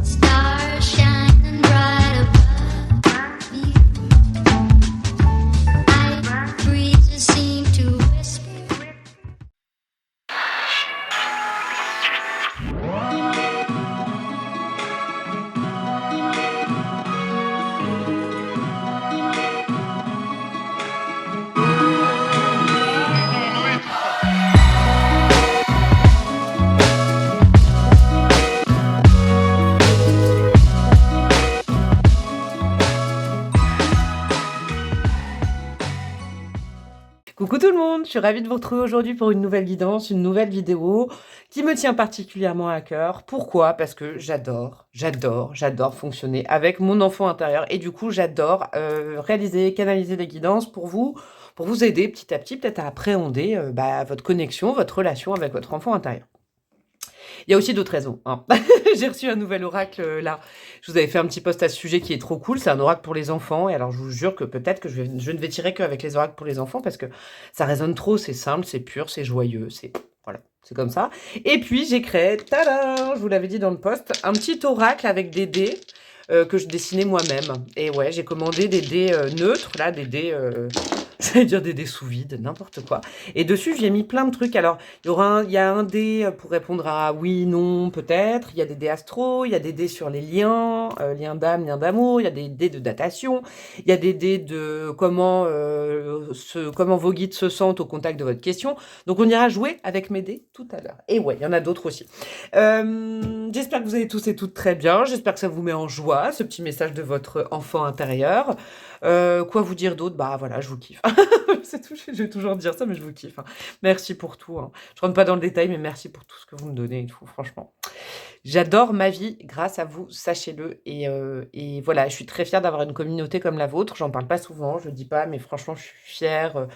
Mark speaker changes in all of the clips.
Speaker 1: Stars shining bright above me. Night breezes seem to whisper.
Speaker 2: Coucou tout le monde, je suis ravie de vous retrouver aujourd'hui pour une nouvelle guidance, une nouvelle vidéo qui me tient particulièrement à cœur. Pourquoi? Parce que j'adore fonctionner avec mon enfant intérieur et du coup j'adore réaliser, canaliser des guidances pour vous aider petit à petit peut-être à appréhender votre connexion, votre relation avec votre enfant intérieur. Il y a aussi d'autres raisons, hein. J'ai reçu un nouvel oracle là. Je vous avais fait un petit post à ce sujet qui est trop cool. C'est un oracle pour les enfants. Et alors, je vous jure que peut-être que je ne vais tirer qu'avec les oracles pour les enfants parce que ça résonne trop. C'est simple, c'est pur, c'est joyeux. Voilà, c'est comme ça. Et puis, j'ai créé, tada, je vous l'avais dit dans le post, un petit oracle avec des dés que je dessinais moi-même. Et ouais, j'ai commandé des dés neutres, là, des dés... j'allais dire des dés sous vide, n'importe quoi. Et dessus, j'ai mis plein de trucs. Alors, il y a un dé pour répondre à oui, non, peut-être. Il y a des dés astro, il y a des dés sur les liens, liens d'âme, liens d'amour. Il y a des dés de datation. Il y a des dés de comment vos guides se sentent au contact de votre question. Donc, on ira jouer avec mes dés tout à l'heure. Et ouais, il y en a d'autres aussi. J'espère que vous allez tous et toutes très bien. J'espère que ça vous met en joie, ce petit message de votre enfant intérieur. Quoi vous dire d'autre? Bah voilà, je vous kiffe. C'est tout, je vais toujours dire ça, mais je vous kiffe, hein. Merci pour tout, hein. Je rentre pas dans le détail, mais merci pour tout ce que vous me donnez et tout, franchement. J'adore ma vie grâce à vous, sachez-le. Et voilà, je suis très fière d'avoir une communauté comme la vôtre. J'en parle pas souvent, je le dis pas, mais franchement, je suis fière.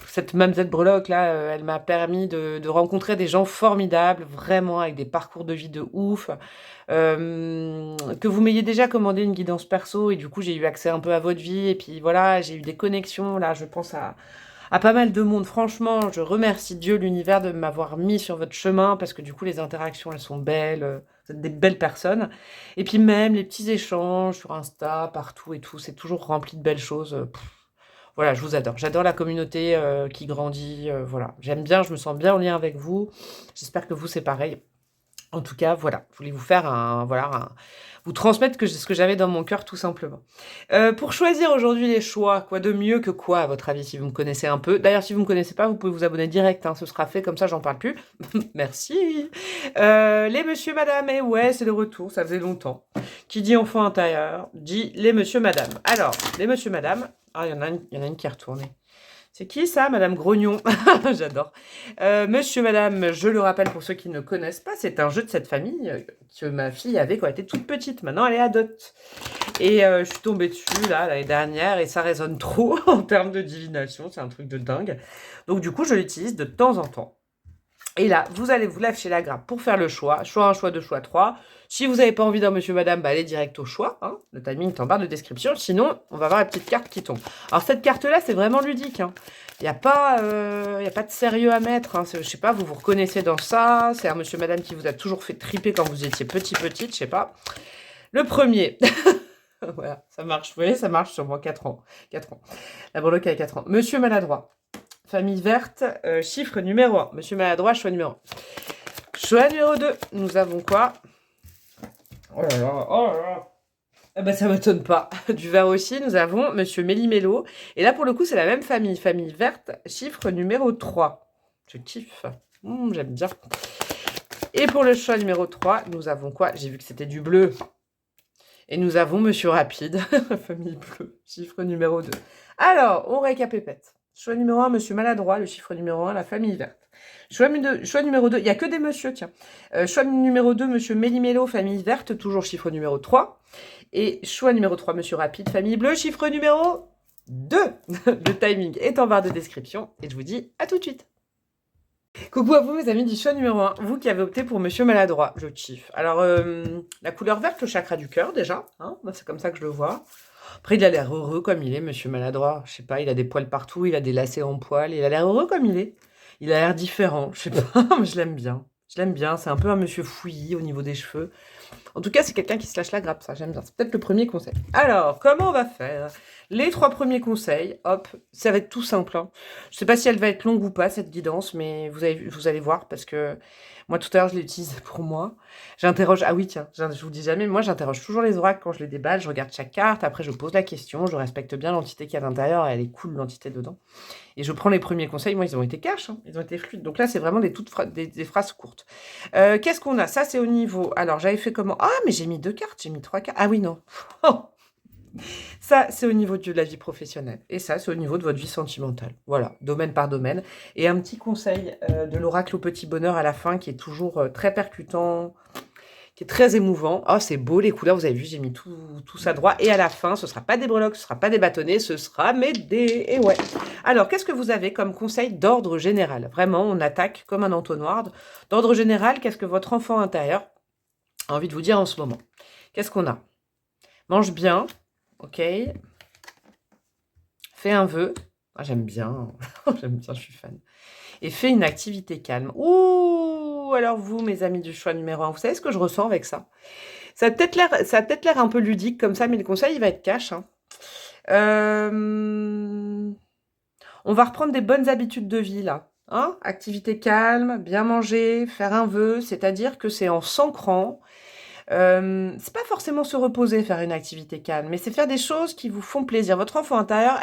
Speaker 2: Cette Mamzette Breloque, là, elle m'a permis de rencontrer des gens formidables, vraiment, avec des parcours de vie de ouf. Que vous m'ayez déjà commandé une guidance perso, et du coup, j'ai eu accès un peu à votre vie, et puis voilà, j'ai eu des connexions, là, je pense à pas mal de monde. Franchement, je remercie Dieu, l'univers, de m'avoir mis sur votre chemin, parce que du coup, les interactions, elles sont belles, vous êtes des belles personnes. Et puis même, les petits échanges sur Insta, partout et tout, c'est toujours rempli de belles choses. Voilà, je vous adore. J'adore la communauté qui grandit. Voilà, j'aime bien, je me sens bien en lien avec vous. J'espère que vous, c'est pareil. En tout cas, voilà, je voulais vous faire vous transmettre ce que j'avais dans mon cœur, tout simplement. Pour choisir aujourd'hui les choix, quoi de mieux que quoi, à votre avis, si vous me connaissez un peu? D'ailleurs, si vous me connaissez pas, vous pouvez vous abonner direct, hein, ce sera fait, comme ça, j'en parle plus. Merci. Les monsieur, madame, et ouais, c'est le retour, ça faisait longtemps. Qui dit enfant intérieur, dit les monsieur, madame. Alors, les monsieur, madame, ah, il y en a une qui est retournée. C'est qui ça, Madame Grognon? J'adore. Monsieur, Madame, je le rappelle pour ceux qui ne connaissent pas, c'est un jeu de cette famille que ma fille avait quand elle était toute petite. Maintenant, elle est adulte. Et je suis tombée dessus là l'année dernière et ça résonne trop en termes de divination. C'est un truc de dingue. Donc du coup, je l'utilise de temps en temps. Et là, vous allez vous lâcher la grappe pour faire le choix. Choix 1, choix 2, choix 3. Si vous n'avez pas envie d'un monsieur, madame, bah allez direct au choix, hein. Le timing est en barre de description. Sinon, on va voir la petite carte qui tombe. Alors, cette carte-là, c'est vraiment ludique, hein. Il n'y a pas de sérieux à mettre, hein. Je sais pas, vous vous reconnaissez dans ça. C'est un monsieur, madame qui vous a toujours fait triper quand vous étiez petite, je sais pas. Le premier. Voilà, ça marche. Vous voyez, ça marche sur moi. 4 ans. 4 ans. La breloque a 4 ans. Monsieur maladroit. Famille verte, chiffre numéro 1. Monsieur maladroit, choix numéro 1. Choix numéro 2, nous avons quoi? Oh là là, oh là là. Ah bah ça m'étonne pas. Du vert aussi, nous avons Monsieur Méli-Mélo. Et là, pour le coup, c'est la même famille. Famille verte, chiffre numéro 3. Je kiffe. J'aime bien. Et pour le choix numéro 3, nous avons quoi? J'ai vu que c'était du bleu. Et nous avons Monsieur Rapide, famille bleue, chiffre numéro 2. Alors, on récapépète. Choix numéro 1, Monsieur Maladroit, le chiffre numéro 1, la famille verte. Choix numéro 2, il n'y a que des monsieur, tiens. Choix numéro 2, Monsieur Méli-Mélo, famille verte, toujours chiffre numéro 3. Et choix numéro 3, Monsieur Rapide, famille bleue, chiffre numéro 2. Le timing est en barre de description et je vous dis à tout de suite. Coucou à vous mes amis du choix numéro 1, vous qui avez opté pour Monsieur Maladroit, je kiffe. Alors, la couleur verte, le chakra du cœur déjà, hein, c'est comme ça que je le vois. Après, il a l'air heureux comme il est, Monsieur Maladroit. Je sais pas, il a des poils partout, il a des lacets en poils, il a l'air heureux comme il est. Il a l'air différent, je sais pas, mais je l'aime bien. Je l'aime bien, c'est un peu un monsieur fouillis au niveau des cheveux. En tout cas, c'est quelqu'un qui se lâche la grappe, ça, j'aime bien. C'est peut-être le premier conseil. Alors, comment on va faire? Les 3 premiers conseils, hop, ça va être tout simple, hein. Je sais pas si elle va être longue ou pas, cette guidance, mais vous allez voir, parce que moi, tout à l'heure, je l'utilise pour moi. J'interroge, ah oui, tiens, je vous dis jamais, mais moi, j'interroge toujours les oracles quand je les déballe, je regarde chaque carte, après, je pose la question, je respecte bien l'entité qu'il y a à l'intérieur, elle est cool, l'entité dedans. Et je prends les premiers conseils, moi, ils ont été cash, hein, ils ont été fluides. Donc là, c'est vraiment des phrases courtes. Qu'est-ce qu'on a? Ça, c'est au niveau. Alors, j'avais fait comment? Ah, mais j'ai mis 2 cartes, j'ai mis 3 cartes. Ah oui, non. Ça, c'est au niveau de la vie professionnelle. Et ça, c'est au niveau de votre vie sentimentale. Voilà, domaine par domaine. Et un petit conseil de l'oracle au petit bonheur à la fin, qui est toujours très percutant, qui est très émouvant. Oh, c'est beau, les couleurs, vous avez vu, j'ai mis tout ça droit. Et à la fin, ce ne sera pas des breloques, ce ne sera pas des bâtonnets, ce sera mais des... Et ouais. Alors, qu'est-ce que vous avez comme conseil d'ordre général? Vraiment, on attaque comme un entonnoir. D'ordre général, qu'est-ce que votre enfant intérieur a envie de vous dire en ce moment? Qu'est-ce qu'on a? Mange bien, ok. Fais un vœu. Ah, j'aime bien. J'aime bien, je suis fan. Et fais une activité calme. Ouh, alors vous, mes amis du choix numéro 1, vous savez ce que je ressens avec ça? Ça a peut-être l'air un peu ludique comme ça, mais le conseil, il va être cash, hein. On va reprendre des bonnes habitudes de vie, là. Hein, activité calme, bien manger, faire un vœu, c'est-à-dire que c'est en s'ancrant. C'est pas forcément se reposer, faire une activité calme, mais c'est faire des choses qui vous font plaisir. Votre enfant intérieur,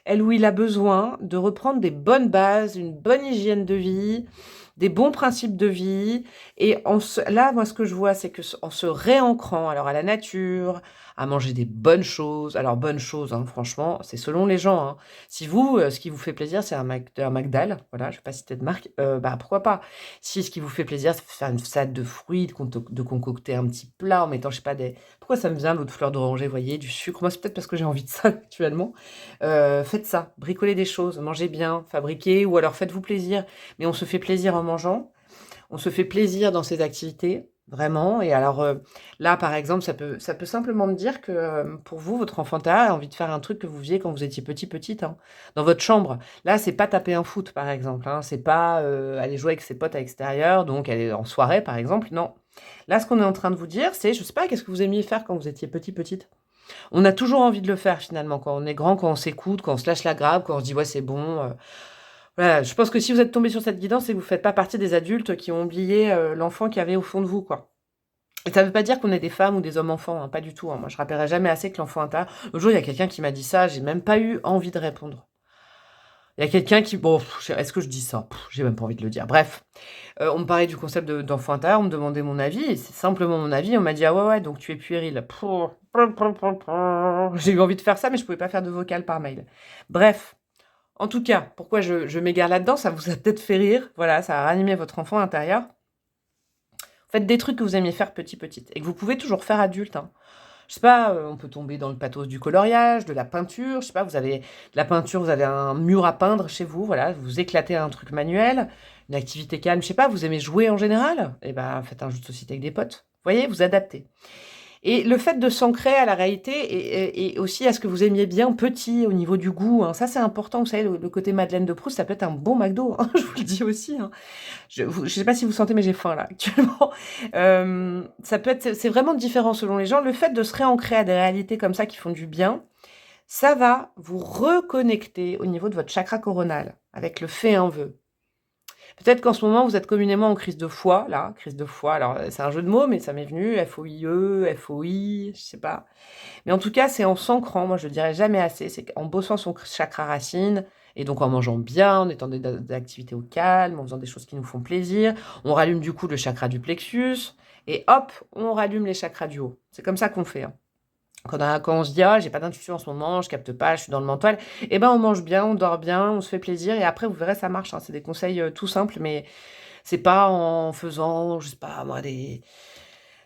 Speaker 2: elle ou il a besoin de reprendre des bonnes bases, une bonne hygiène de vie, des bons principes de vie. Et là, moi, ce que je vois, c'est que en se réancrant, alors à la nature, à manger des bonnes choses. Alors, bonnes choses, hein, franchement, c'est selon les gens, hein. Si vous, ce qui vous fait plaisir, c'est un Magdal, voilà, je vais pas citer de marque, bah pourquoi pas. Si ce qui vous fait plaisir, c'est faire une salade de fruits, de concocter un petit plat en mettant, je sais pas, pourquoi ça me vient, l'eau de fleur d'oranger, vous voyez, du sucre. Moi, c'est peut-être parce que j'ai envie de ça actuellement. Faites ça, bricolez des choses, mangez bien, fabriquez, ou alors faites-vous plaisir. Mais on se fait plaisir en mangeant, on se fait plaisir dans ces activités, vraiment. Et alors là, par exemple, ça peut simplement me dire que pour vous, votre enfant a envie de faire un truc que vous faisiez quand vous étiez petite, hein, dans votre chambre. Là, c'est pas taper un foot, par exemple, hein, c'est pas aller jouer avec ses potes à l'extérieur, donc aller en soirée, par exemple, non. Là, ce qu'on est en train de vous dire, c'est, je sais pas, qu'est-ce que vous aimiez faire quand vous étiez petite? On a toujours envie de le faire, finalement, quand on est grand, quand on s'écoute, quand on se lâche la grappe, quand on se dit, ouais, c'est bon. Voilà, je pense que si vous êtes tombé sur cette guidance, c'est que vous ne faites pas partie des adultes qui ont oublié l'enfant qu'il y avait au fond de vous, quoi. Et ça ne veut pas dire qu'on est des femmes ou des hommes enfants, hein, pas du tout, hein. Moi, je rappellerai jamais assez que l'enfant intérieur. L'autre jour, il y a quelqu'un qui m'a dit ça, j'ai même pas eu envie de répondre. Il y a quelqu'un qui... Bon, est-ce que je dis ça? J'ai même pas envie de le dire. Bref, on me parlait du concept d'enfant intérieur, on me demandait mon avis, et c'est simplement mon avis. On m'a dit, ah ouais, donc tu es puéril. J'ai eu envie de faire ça, mais je pouvais pas faire de vocal par mail. Bref. En tout cas, pourquoi je m'égare là-dedans, ça vous a peut-être fait rire. Voilà, ça a ranimé votre enfant intérieur. Faites des trucs que vous aimiez faire petite, et que vous pouvez toujours faire adulte, hein. Je sais pas, on peut tomber dans le pathos du coloriage, de la peinture. Je sais pas, vous avez de la peinture, vous avez un mur à peindre chez vous, voilà, vous éclatez un truc manuel, une activité calme. Je sais pas, vous aimez jouer en général? Eh ben, faites un jeu de société avec des potes. Vous voyez, vous adaptez. Et le fait de s'ancrer à la réalité et aussi à ce que vous aimiez bien petit au niveau du goût, hein, ça c'est important, vous savez, le côté Madeleine de Proust, ça peut être un bon McDo, hein, je vous le dis aussi, hein. Je sais pas si vous sentez, mais j'ai faim là actuellement. Ça peut être, c'est vraiment différent selon les gens. Le fait de se réancrer à des réalités comme ça qui font du bien, ça va vous reconnecter au niveau de votre chakra coronal avec le fait un vœu. Peut-être qu'en ce moment, vous êtes communément en crise de foi, là, crise de foi. Alors, c'est un jeu de mots, mais ça m'est venu, F-O-I-E, F-O-I, je sais pas. Mais en tout cas, c'est en s'ancrant, moi je le dirais jamais assez, c'est en bossant son chakra racine, et donc en mangeant bien, en étant des activités au calme, en faisant des choses qui nous font plaisir. On rallume du coup le chakra du plexus, et hop, on rallume les chakras du haut. C'est comme ça qu'on fait, hein. Quand on se dit, ah, j'ai pas d'intuition en ce moment, je capte pas, je suis dans le mental, eh ben on mange bien, on dort bien, on se fait plaisir, et après vous verrez, ça marche, hein. C'est des conseils tout simples, mais c'est pas en faisant, je sais pas moi, des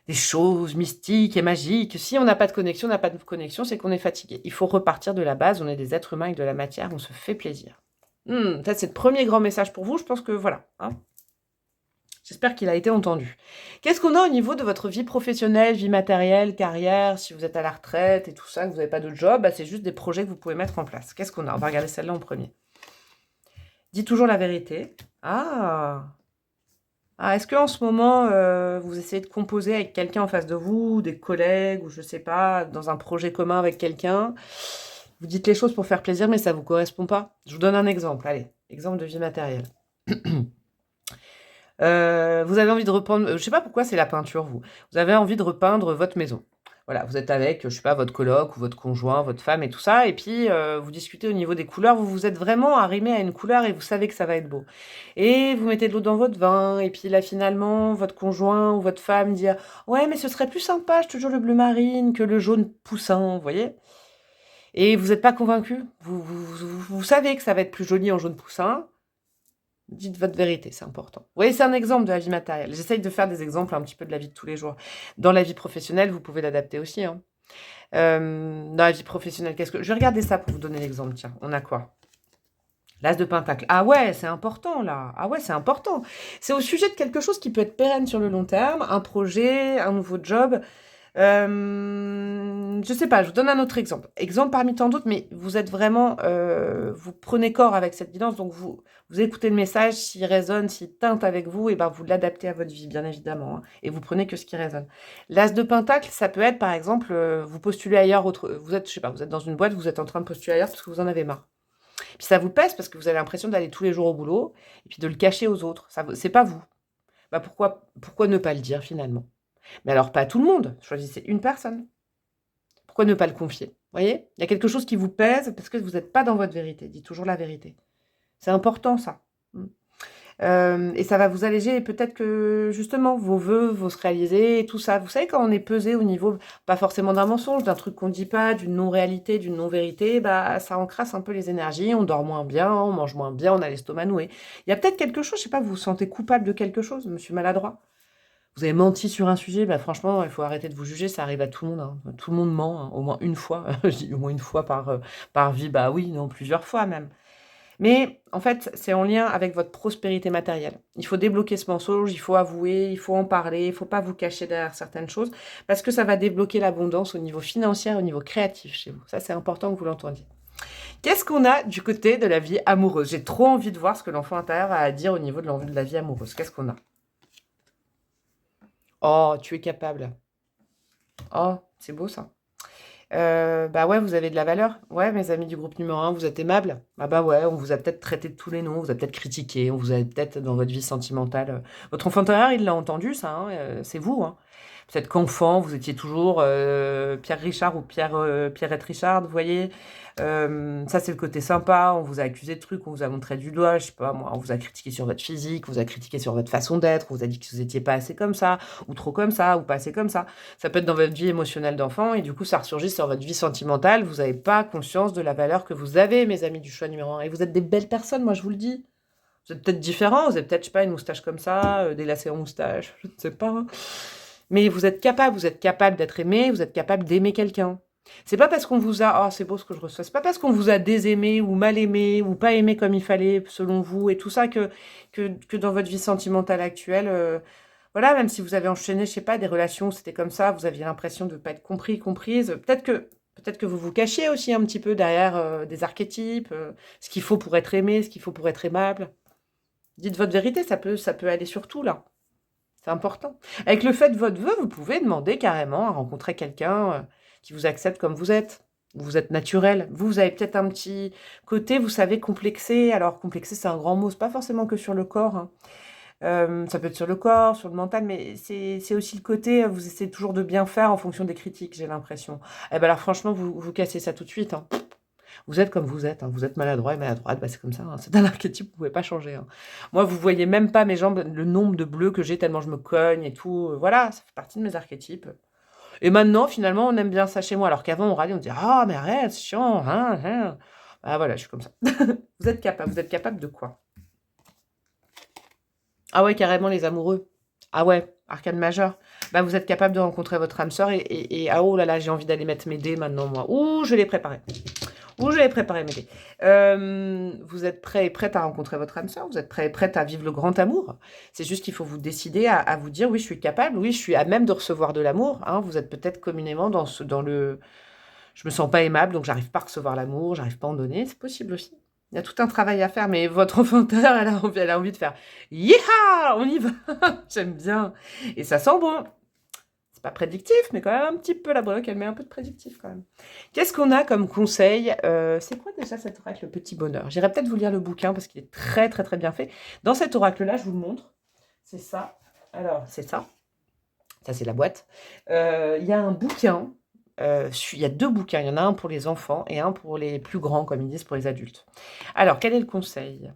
Speaker 2: choses mystiques et magiques. Si on n'a pas de connexion, on n'a pas de connexion, c'est qu'on est fatigué. Il faut repartir de la base, on est des êtres humains avec de la matière, on se fait plaisir. Ça, c'est le premier grand message pour vous, je pense que voilà, hein. J'espère qu'il a été entendu. Qu'est-ce qu'on a au niveau de votre vie professionnelle, vie matérielle, carrière, si vous êtes à la retraite et tout ça, que vous n'avez pas de job, bah, c'est juste des projets que vous pouvez mettre en place. Qu'est-ce qu'on a? On va regarder celle-là en premier. Dis toujours la vérité. Ah, Ah, est-ce qu'en ce moment, vous essayez de composer avec quelqu'un en face de vous, des collègues ou je sais pas, dans un projet commun avec quelqu'un? Vous dites les choses pour faire plaisir, mais ça vous correspond pas? Je vous donne un exemple, allez, exemple de vie matérielle. Vous avez envie de repeindre, je sais pas pourquoi c'est la peinture vous. Vous avez envie de repeindre votre maison. Voilà, vous êtes avec, je sais pas, votre coloc ou votre conjoint, votre femme et tout ça et puis, vous discutez au niveau des couleurs. Vous vous êtes vraiment arrimés à une couleur et vous savez que ça va être beau et vous mettez de l'eau dans votre vin et puis là, finalement, votre conjoint ou votre femme dit: «Ouais, mais ce serait plus sympa, je te jure, le bleu marine que le jaune poussin», vous voyez? Et vous êtes pas convaincus. Vous savez que ça va être plus joli en jaune poussin. Dites votre vérité, c'est important. Vous voyez, c'est un exemple de la vie matérielle. J'essaye de faire des exemples un petit peu de la vie de tous les jours. Dans la vie professionnelle, vous pouvez l'adapter aussi, hein. Dans la vie professionnelle, qu'est-ce que je vais regarder ça pour vous donner l'exemple, tiens. On a quoi? L'as de pentacle. Ah ouais, c'est important là. Ah ouais, c'est important. C'est au sujet de quelque chose qui peut être pérenne sur le long terme, un projet, un nouveau job. Je sais pas, je vous donne un autre exemple. Exemple parmi tant d'autres, mais vous êtes vraiment, vous prenez corps avec cette guidance, donc vous écoutez le message, s'il résonne, s'il teinte avec vous, et ben vous l'adaptez à votre vie, bien évidemment, hein, et vous prenez que ce qui résonne. L'as de pentacle, ça peut être par exemple, vous postulez ailleurs, vous êtes, je sais pas, vous êtes dans une boîte, vous êtes en train de postuler ailleurs parce que vous en avez marre. Puis ça vous pèse parce que vous avez l'impression d'aller tous les jours au boulot et puis de le cacher aux autres. Ça, c'est pas vous. Bah pourquoi ne pas le dire finalement? Mais alors pas tout le monde. Choisissez une personne. Pourquoi ne pas le confier? Vous voyez? Il y a quelque chose qui vous pèse parce que vous n'êtes pas dans votre vérité. Dites toujours la vérité. C'est important ça. Mm. Et ça va vous alléger et peut-être que justement vos vœux vont se réaliser et tout ça. Vous savez, quand on est pesé au niveau, pas forcément d'un mensonge, d'un truc qu'on ne dit pas, d'une non-réalité, d'une non-vérité, bah ça encrasse un peu les énergies, on dort moins bien, on mange moins bien, on a l'estomac noué. Il y a peut-être quelque chose, je sais pas, vous vous sentez coupable de quelque chose, monsieur maladroit. Vous avez menti sur un sujet, bah franchement, il faut arrêter de vous juger, ça arrive à tout le monde, hein. Tout le monde ment, hein, au moins une fois. Je dis au moins une fois par vie, bah oui, non, plusieurs fois même. Mais en fait, c'est en lien avec votre prospérité matérielle. Il faut débloquer ce mensonge, il faut avouer, il faut en parler, il ne faut pas vous cacher derrière certaines choses, parce que ça va débloquer l'abondance au niveau financier, au niveau créatif chez vous. Ça, c'est important que vous l'entendiez. Qu'est-ce qu'on a du côté de la vie amoureuse? J'ai trop envie de voir ce que l'enfant intérieur a à dire au niveau de la vie amoureuse. Qu'est-ce qu'on a? Oh, tu es capable. Oh, c'est beau ça. Bah ouais, vous avez de la valeur. Ouais, mes amis du groupe numéro 1, vous êtes aimables. Ah bah ouais, on vous a peut-être traité de tous les noms, on vous a peut-être critiqué, on vous a peut-être dans votre vie sentimentale. Votre enfant intérieur, il l'a entendu, ça, hein, c'est vous, hein. Peut-être qu'enfant, vous étiez toujours Pierre Richard ou Pierrette Richard, vous voyez. Ça, c'est le côté sympa. On vous a accusé de trucs, on vous a montré du doigt, je sais pas moi, on vous a critiqué sur votre physique, on vous a critiqué sur votre façon d'être, on vous a dit que vous étiez pas assez comme ça, ou trop comme ça, ou pas assez comme ça. Ça peut être dans votre vie émotionnelle d'enfant, et du coup, ça ressurgit sur votre vie sentimentale. Vous n'avez pas conscience de la valeur que vous avez, mes amis du choix numéro 1. Et vous êtes des belles personnes, moi, je vous le dis. Vous êtes peut-être différents, vous avez peut-être, je sais pas, une moustache comme ça, des lacets en moustache, je ne sais pas, hein. Mais vous êtes capable d'être aimé, vous êtes capable d'aimer quelqu'un. C'est pas parce qu'on vous a, oh c'est beau ce que je reçois, c'est pas parce qu'on vous a désaimé ou mal aimé ou pas aimé comme il fallait selon vous et tout ça que dans votre vie sentimentale actuelle, voilà, même si vous avez enchaîné, je sais pas, des relations où c'était comme ça, vous aviez l'impression de ne pas être compris, comprise, peut-être que vous vous cachiez aussi un petit peu derrière des archétypes, ce qu'il faut pour être aimé, ce qu'il faut pour être aimable. Dites votre vérité, ça peut aller sur tout là. C'est important. Avec le fait de votre vœu, vous pouvez demander carrément à rencontrer quelqu'un qui vous accepte comme vous êtes. Vous êtes naturel. Vous avez peut-être un petit côté, vous savez, complexé. Alors, complexé, c'est un grand mot. C'est pas forcément que sur le corps, hein. Ça peut être sur le corps, sur le mental, mais c'est aussi le côté, vous essayez toujours de bien faire en fonction des critiques, j'ai l'impression. Eh ben alors, franchement, vous cassez ça tout de suite, hein. Vous êtes comme vous êtes, hein. Vous êtes maladroit et maladroite, bah c'est comme ça, hein. C'est un archétype, vous pouvez pas changer, hein. Moi, vous voyez même pas mes jambes, le nombre de bleus que j'ai tellement je me cogne et tout. Voilà, ça fait partie de mes archétypes. Et maintenant, finalement, on aime bien ça chez moi, alors qu'avant, on râlait, on disait ah mais arrête, c'est chiant, hein. Bah voilà, je suis comme ça. Vous êtes capable de quoi? Ah ouais, carrément les amoureux. Ah ouais, arcane majeur. Bah vous êtes capable de rencontrer votre âme sœur ah oh là là, j'ai envie d'aller mettre mes dés maintenant moi. Ouh, je l'ai préparé. Ouh, je l'ai préparé mes dés. Vous êtes prêt et prête à rencontrer votre âme sœur, vous êtes prêt et prête à vivre le grand amour. C'est juste qu'il faut vous décider à vous dire oui, je suis capable, oui, je suis à même de recevoir de l'amour, hein. Vous êtes peut-être communément dans le je me sens pas aimable, donc j'arrive pas à recevoir l'amour, j'arrive pas à en donner, c'est possible aussi. Il y a tout un travail à faire, mais votre enfant intérieur, elle a envie de faire « Yeeha, on y va !» J'aime bien. Et ça sent bon. C'est pas prédictif, mais quand même un petit peu la breloque, elle met un peu de prédictif quand même. Qu'est-ce qu'on a comme conseil? C'est quoi déjà cet oracle, le petit bonheur? J'irai peut-être vous lire le bouquin parce qu'il est très très très bien fait. Dans cet oracle-là, je vous le montre. C'est ça. Alors, c'est ça. Ça, c'est la boîte. Il y a un bouquin. Il y a 2 bouquins. Il y en a un pour les enfants et un pour les plus grands, comme ils disent, pour les adultes. Alors, quel est le conseil?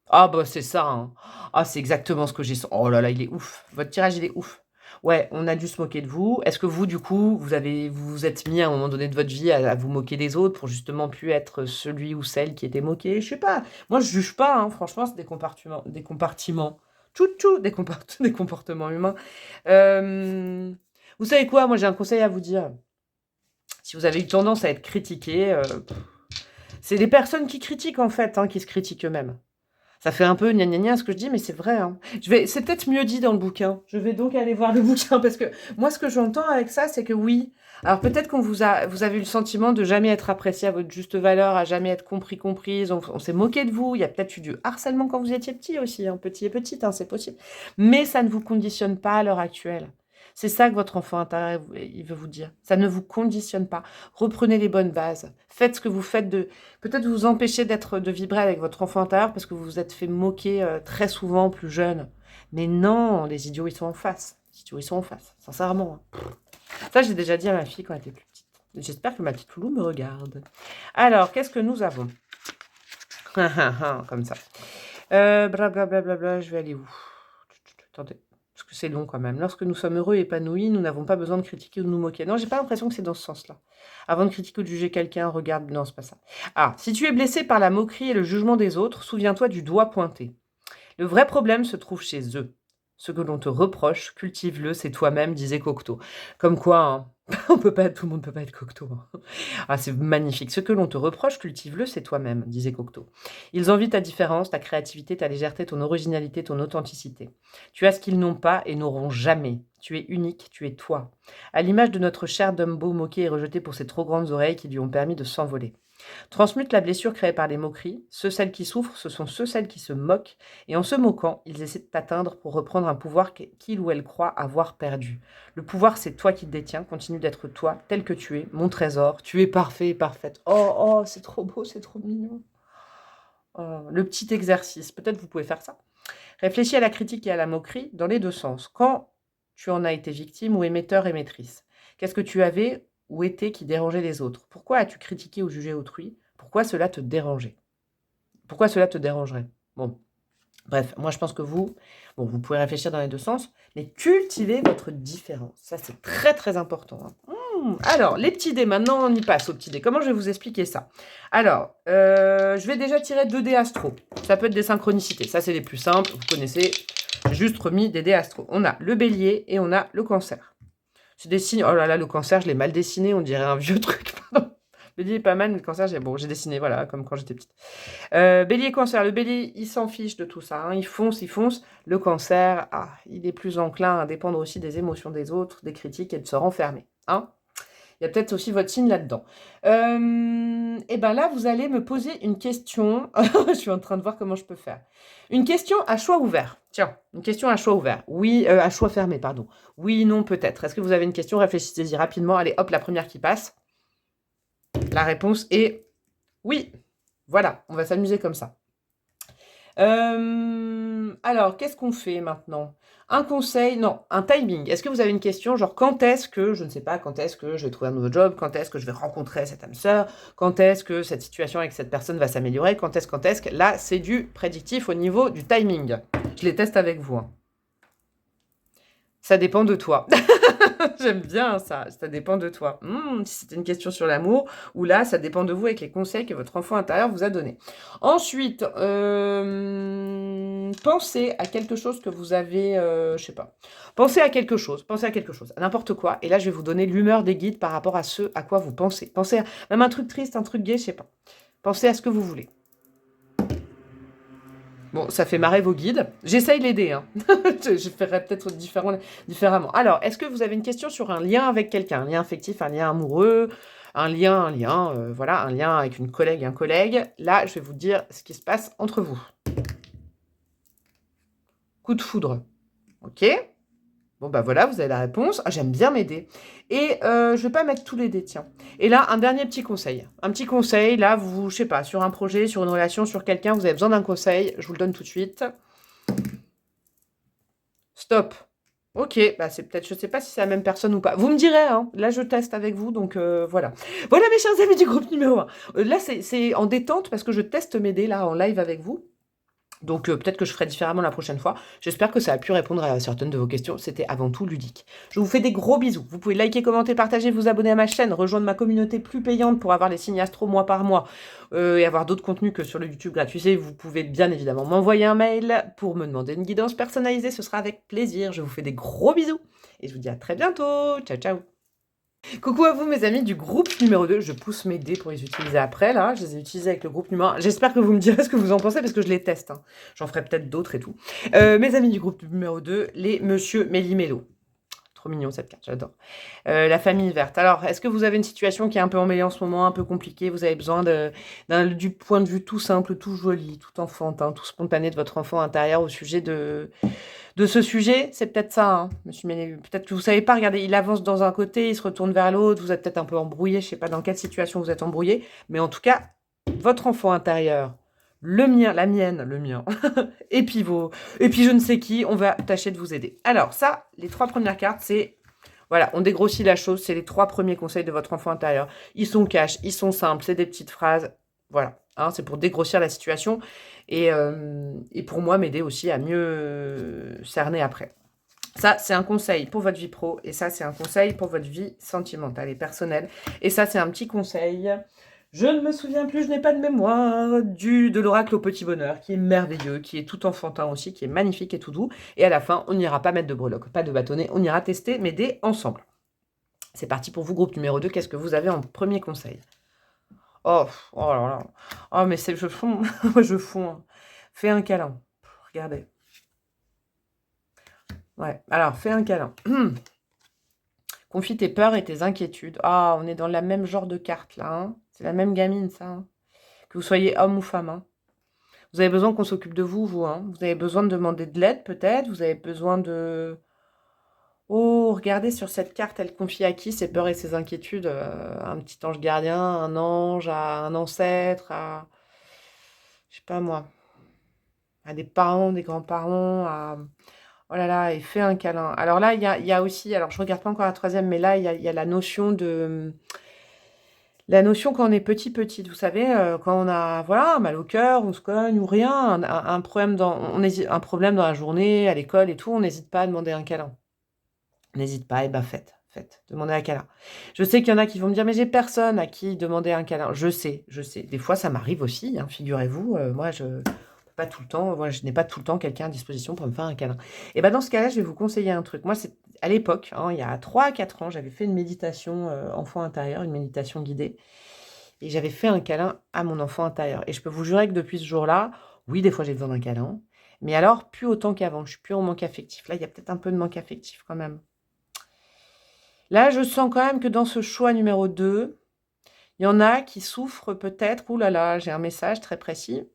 Speaker 2: Ah bah c'est ça, hein. Ah, c'est exactement ce que j'ai. Oh là là, il est ouf. Votre tirage, il est ouf. Ouais, on a dû se moquer de vous. Est-ce que vous, du coup, vous vous êtes mis à un moment donné de votre vie à vous moquer des autres pour justement plus être celui ou celle qui était moqué? Je sais pas. Moi, je juge pas, hein. Franchement, c'est des compartiments. Tout, des comportements humains. Vous savez quoi? Moi, j'ai un conseil à vous dire. Si vous avez eu tendance à être critiqué, c'est les personnes qui critiquent en fait, hein, qui se critiquent eux-mêmes. Ça fait un peu gna gna gna ce que je dis, mais c'est vrai, hein. C'est peut-être mieux dit dans le bouquin. Je vais donc aller voir le bouquin parce que moi, ce que j'entends avec ça, c'est que oui. Alors peut-être vous avez eu le sentiment de jamais être apprécié à votre juste valeur, à jamais être comprise. On s'est moqué de vous. Il y a peut-être eu du harcèlement quand vous étiez petit aussi, hein, petit et petite, hein, c'est possible. Mais ça ne vous conditionne pas à l'heure actuelle. C'est ça que votre enfant intérieur, il veut vous dire. Ça ne vous conditionne pas. Reprenez les bonnes bases. Faites ce que vous faites de... Peut-être vous empêcher de vibrer avec votre enfant intérieur parce que vous vous êtes fait moquer très souvent plus jeune. Mais non, les idiots, ils sont en face. Les idiots, ils sont en face. Sincèrement. Hein. Ça, j'ai déjà dit à ma fille quand elle était plus petite. J'espère que ma petite Loulou me regarde. Alors, qu'est-ce que nous avons? Comme ça. Blablabla, je vais aller où? Attendez. Parce que c'est long quand même. Lorsque nous sommes heureux et épanouis, nous n'avons pas besoin de critiquer ou de nous moquer. Non, j'ai pas l'impression que c'est dans ce sens-là. Avant de critiquer ou de juger quelqu'un, regarde... Non, c'est pas ça. Ah, si tu es blessé par la moquerie et le jugement des autres, souviens-toi du doigt pointé. Le vrai problème se trouve chez eux. Ce que l'on te reproche, cultive-le, c'est toi-même, disait Cocteau. Comme quoi, hein, tout le monde peut pas être Cocteau. Hein. Ah, c'est magnifique. Ce que l'on te reproche, cultive-le, c'est toi-même, disait Cocteau. Ils envient ta différence, ta créativité, ta légèreté, ton originalité, ton authenticité. Tu as ce qu'ils n'ont pas et n'auront jamais. Tu es unique, tu es toi. À l'image de notre cher Dumbo moqué et rejeté pour ses trop grandes oreilles qui lui ont permis de s'envoler. Transmute la blessure créée par les moqueries. Celles qui souffrent, ce sont celles qui se moquent. Et en se moquant, ils essaient de t'atteindre pour reprendre un pouvoir qu'ils ou elles croient avoir perdu. Le pouvoir, c'est toi qui le détiens. Continue d'être toi, tel que tu es, mon trésor. Tu es parfait et parfaite. Oh, c'est trop beau, c'est trop mignon. Oh, le petit exercice. Peut-être vous pouvez faire ça. Réfléchis à la critique et à la moquerie dans les 2 sens. Quand tu en as été victime ou émetteur, émettrice. Qu'est-ce que tu avais ou étais qui dérangeait les autres? Pourquoi as-tu critiqué ou jugé autrui? Pourquoi cela te dérangeait? Pourquoi cela te dérangerait? Bon, bref, moi je pense que vous pouvez réfléchir dans les 2 sens, mais cultivez votre différence. Ça, c'est très très important. Hein. Alors, les petits dés, maintenant on y passe aux petits dés. Comment je vais vous expliquer ça? Alors, je vais déjà tirer 2 dés astro. Ça peut être des synchronicités. Ça, c'est les plus simples. Vous connaissez, j'ai juste remis des dés astro. On a le bélier et on a le cancer. C'est des signes. Oh là là, le cancer, je l'ai mal dessiné. On dirait un vieux truc. Pardon. Bélier est pas mal, mais le cancer, j'ai dessiné, voilà, comme quand j'étais petite. Bélier, cancer. Le bélier, il s'en fiche de tout ça. Hein. Il fonce. Le cancer, il est plus enclin à dépendre aussi des émotions des autres, des critiques et de se renfermer. Hein. Il y a peut-être aussi votre signe là-dedans. Et bien là, vous allez me poser une question. Je suis en train de voir comment je peux faire. Une question à choix ouvert. Tiens, une question à choix ouvert. Oui, à choix fermé, pardon. Oui, non, peut-être. Est-ce que vous avez une question? Réfléchissez-y rapidement. Allez, hop, la première qui passe. La réponse est oui. Voilà, on va s'amuser comme ça. Alors, qu'est-ce qu'on fait maintenant? Un conseil, non, un timing. Est-ce que vous avez une question, genre quand est-ce que, je ne sais pas, quand est-ce que je vais trouver un nouveau job, quand est-ce que je vais rencontrer cette âme sœur, quand est-ce que cette situation avec cette personne va s'améliorer, quand est-ce que, là, c'est du prédictif au niveau du timing. Je les teste avec vous. Hein. Ça dépend de toi. J'aime bien ça, ça dépend de toi. Si c'était une question sur l'amour, ou là, ça dépend de vous avec les conseils que votre enfant intérieur vous a donnés. Ensuite, pensez à quelque chose que vous avez, je sais pas. Pensez à quelque chose, à n'importe quoi. Et là, je vais vous donner l'humeur des guides par rapport à ce à quoi vous pensez. Pensez à même un truc triste, un truc gai, je sais pas. Pensez à ce que vous voulez. Bon, ça fait marrer vos guides. J'essaye l'aider. Hein. Je ferai peut-être différemment. Alors, est-ce que vous avez une question sur un lien avec quelqu'un? Un lien affectif, un lien amoureux, voilà, un lien avec une collègue, un collègue. Là, je vais vous dire ce qui se passe entre vous. Coup de foudre. Ok. Bon, bah voilà, vous avez la réponse. Ah, j'aime bien m'aider. Et je vais pas mettre tous les dés, tiens. Et là, un dernier petit conseil. Un petit conseil, là, vous, je sais pas, sur un projet, sur une relation, sur quelqu'un, vous avez besoin d'un conseil. Je vous le donne tout de suite. Stop. Ok, bah c'est peut-être, je sais pas si c'est la même personne ou pas. Vous me direz, hein. Là, je teste avec vous, donc voilà. Voilà, mes chers amis du groupe numéro 1. Là, c'est en détente parce que je teste mes dés, là, en live avec vous. Donc peut-être que je ferai différemment la prochaine fois. J'espère que ça a pu répondre à certaines de vos questions. C'était avant tout ludique. Je vous fais des gros bisous. Vous pouvez liker, commenter, partager, vous abonner à ma chaîne, rejoindre ma communauté plus payante pour avoir les signes astro mois par mois et avoir d'autres contenus que sur le YouTube gratuit. Vous pouvez bien évidemment m'envoyer un mail pour me demander une guidance personnalisée. Ce sera avec plaisir. Je vous fais des gros bisous et je vous dis à très bientôt. Ciao, ciao. Coucou à vous mes amis du groupe numéro 2, je pousse mes dés pour les utiliser après, là, je les ai utilisés avec le groupe numéro 1, j'espère que vous me direz ce que vous en pensez parce que je les teste, hein. J'en ferai peut-être d'autres et tout. Mes amis du groupe numéro 2, les Monsieur Méli-Mélo. Trop mignon cette carte, j'adore. La famille verte. Alors, est-ce que vous avez une situation qui est un peu emmêlée en ce moment, un peu compliquée, vous avez besoin du point de vue tout simple, tout joli, tout enfantin, tout spontané de votre enfant intérieur au sujet de ce sujet, c'est peut-être ça, hein, monsieur Ménélu. Peut-être que vous savez pas, regardez, il avance dans un côté, il se retourne vers l'autre, vous êtes peut-être un peu embrouillé, je sais pas dans quelle situation vous êtes embrouillé, mais en tout cas, votre enfant intérieur, le mien, la mienne, le mien, et puis je ne sais qui, on va tâcher de vous aider. Alors ça, les 3 premières cartes, c'est, voilà, on dégrossit la chose, c'est les 3 premiers conseils de votre enfant intérieur. Ils sont cash, ils sont simples, c'est des petites phrases, voilà, hein, c'est pour dégrossir la situation et pour moi m'aider aussi à mieux cerner après. Ça, c'est un conseil pour votre vie pro et ça, c'est un conseil pour votre vie sentimentale et personnelle. Et ça, c'est un petit conseil. Je ne me souviens plus, je n'ai pas de mémoire, de l'oracle au petit bonheur, qui est merveilleux, qui est tout enfantin aussi, qui est magnifique et tout doux. Et à la fin, on n'ira pas mettre de breloques, pas de bâtonnet, on ira tester mes dés ensemble. C'est parti pour vous, groupe numéro 2. Qu'est-ce que vous avez en premier conseil? Oh, oh là là. Oh, mais je fonds. Je fonds. Hein. Fais un câlin. Regardez. Ouais, alors, fais un câlin. Confie tes peurs et tes inquiétudes. Ah, on est dans le même genre de carte, là. Hein. C'est la même gamine, ça. Hein. Que vous soyez homme ou femme. Hein. Vous avez besoin qu'on s'occupe de vous, vous. Hein. Vous avez besoin de demander de l'aide, peut-être. Vous avez besoin de... Oh, regardez sur cette carte, elle confie à qui ses peurs et ses inquiétudes? Un petit ange gardien, un ange, à un ancêtre, à... Je sais pas moi. À des parents, des grands-parents, à... Oh là là, et fais un câlin. Alors là, il y a aussi, alors je regarde pas encore la troisième, mais là, il y a la notion de... La notion quand on est petite, vous savez, quand on a, voilà, mal au cœur, on se cogne ou rien, un problème un problème dans la journée, à l'école et tout, on n'hésite pas à demander un câlin. N'hésite pas, et ben faites, demandez un câlin. Je sais qu'il y en a qui vont me dire, mais j'ai personne à qui demander un câlin. Je sais. Des fois, ça m'arrive aussi, hein, figurez-vous. Moi, pas tout le temps, moi, je n'ai pas tout le temps quelqu'un à disposition pour me faire un câlin. Et ben dans ce cas-là, je vais vous conseiller un truc. Moi, c'est à l'époque, hein, il y a 3 à 4 ans, j'avais fait une méditation enfant intérieur, une méditation guidée. Et j'avais fait un câlin à mon enfant intérieur. Et je peux vous jurer que depuis ce jour-là, oui, des fois j'ai besoin d'un câlin. Mais alors, plus autant qu'avant. Je suis plus en manque affectif. Là, il y a peut-être un peu de manque affectif quand même. Là, je sens quand même que dans ce choix numéro 2, il y en a qui souffrent peut-être, ouh là là, j'ai un message très précis,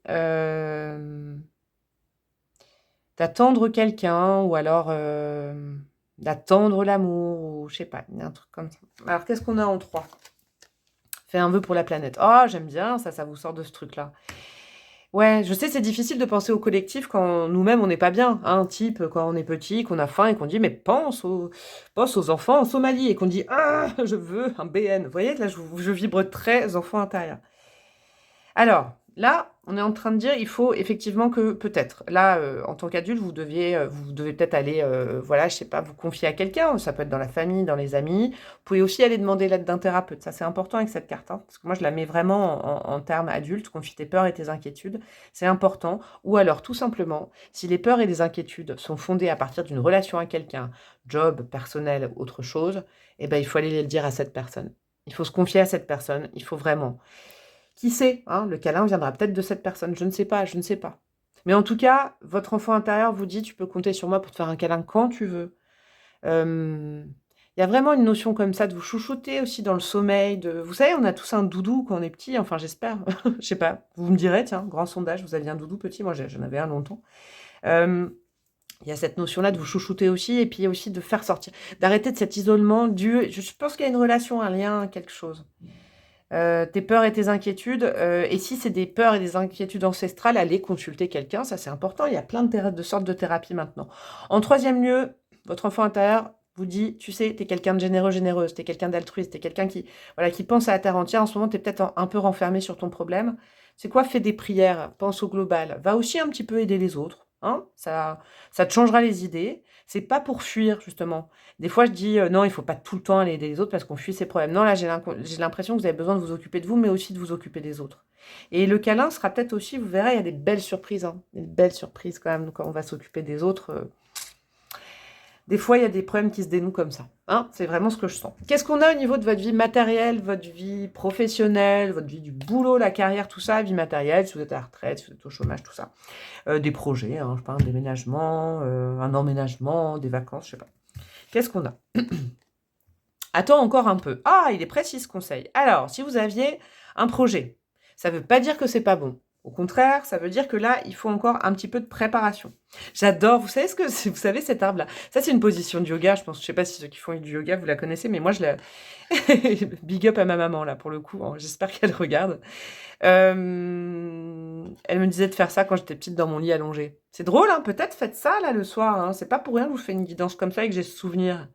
Speaker 2: d'attendre quelqu'un ou alors d'attendre l'amour ou je sais pas, il y a un truc comme ça. Alors, qu'est-ce qu'on a en 3? Fais un vœu pour la planète. Oh, j'aime bien, ça vous sort de ce truc-là. Ouais, je sais, c'est difficile de penser au collectif quand nous-mêmes, on n'est pas bien. Hein, type, quand on est petit, qu'on a faim et qu'on dit, mais pense aux enfants en Somalie. Et qu'on dit, ah, je veux un BN. Vous voyez, là, je vibre très enfant intérieur. Alors, là, on est en train de dire, il faut effectivement que, peut-être, là, en tant qu'adulte, vous devez peut-être aller, voilà, je sais pas, vous confier à quelqu'un, ça peut être dans la famille, dans les amis. Vous pouvez aussi aller demander l'aide d'un thérapeute, ça c'est important avec cette carte, hein, parce que moi je la mets vraiment en termes adultes, confie tes peurs et tes inquiétudes, c'est important. Ou alors, tout simplement, si les peurs et les inquiétudes sont fondées à partir d'une relation à quelqu'un, job, personnel, autre chose, eh ben, il faut aller le dire à cette personne. Il faut se confier à cette personne, il faut vraiment... Qui sait, hein, le câlin viendra peut-être de cette personne, je ne sais pas. Mais en tout cas, votre enfant intérieur vous dit, tu peux compter sur moi pour te faire un câlin quand tu veux. Il y a vraiment une notion comme ça de vous chouchouter aussi dans le sommeil. Vous savez, on a tous un doudou quand on est petit, enfin j'espère, je sais pas, vous me direz, tiens, grand sondage, vous aviez un doudou petit, moi j'en avais un longtemps. Euh, il y a cette notion-là de vous chouchouter aussi, et puis aussi de faire sortir, d'arrêter de cet isolement dû, je pense qu'il y a une relation, un lien, quelque chose. Tes peurs et tes inquiétudes, et si c'est des peurs et des inquiétudes ancestrales, allez consulter quelqu'un, ça c'est important, il y a plein de sortes de thérapies maintenant. En troisième lieu, votre enfant intérieur vous dit, tu sais, t'es quelqu'un de généreux, généreuse, t'es quelqu'un d'altruiste, t'es quelqu'un qui, voilà, qui pense à la terre entière, en ce moment t'es peut-être un peu renfermé sur ton problème. C'est quoi? Fais des prières, pense au global, va aussi un petit peu aider les autres, hein, ça te changera les idées, c'est pas pour fuir justement. Des fois, je dis non, il faut pas tout le temps aller aider les autres parce qu'on fuit ses problèmes. Non, là, j'ai l'impression que vous avez besoin de vous occuper de vous, mais aussi de vous occuper des autres. Et le câlin sera peut-être aussi, vous verrez, il y a des belles surprises, hein, des belles surprises quand même quand on va s'occuper des autres. Des fois, il y a des problèmes qui se dénouent comme ça. Hein, c'est vraiment ce que je sens. Qu'est-ce qu'on a au niveau de votre vie matérielle, votre vie professionnelle, votre vie du boulot, la carrière, tout ça, vie matérielle, si vous êtes à la retraite, si vous êtes au chômage, tout ça. Des projets, hein, je sais pas, un déménagement, un emménagement, des vacances, je sais pas. Qu'est-ce qu'on a? Attends encore un peu. Ah, il est précis ce conseil. Alors, si vous aviez un projet, ça ne veut pas dire que c'est pas bon. Au contraire, ça veut dire que là, il faut encore un petit peu de préparation. J'adore, vous savez vous savez cet arbre-là. Ça, c'est une position de yoga, je pense. Je sais pas si ceux qui font du yoga, vous la connaissez, mais moi, je la... Big up à ma maman, là, pour le coup. Hein, j'espère qu'elle regarde. Elle me disait de faire ça quand j'étais petite dans mon lit allongé. C'est drôle, hein, peut-être faites ça, là, le soir. Hein. C'est pas pour rien que je vous fais une guidance comme ça et que j'ai ce souvenir.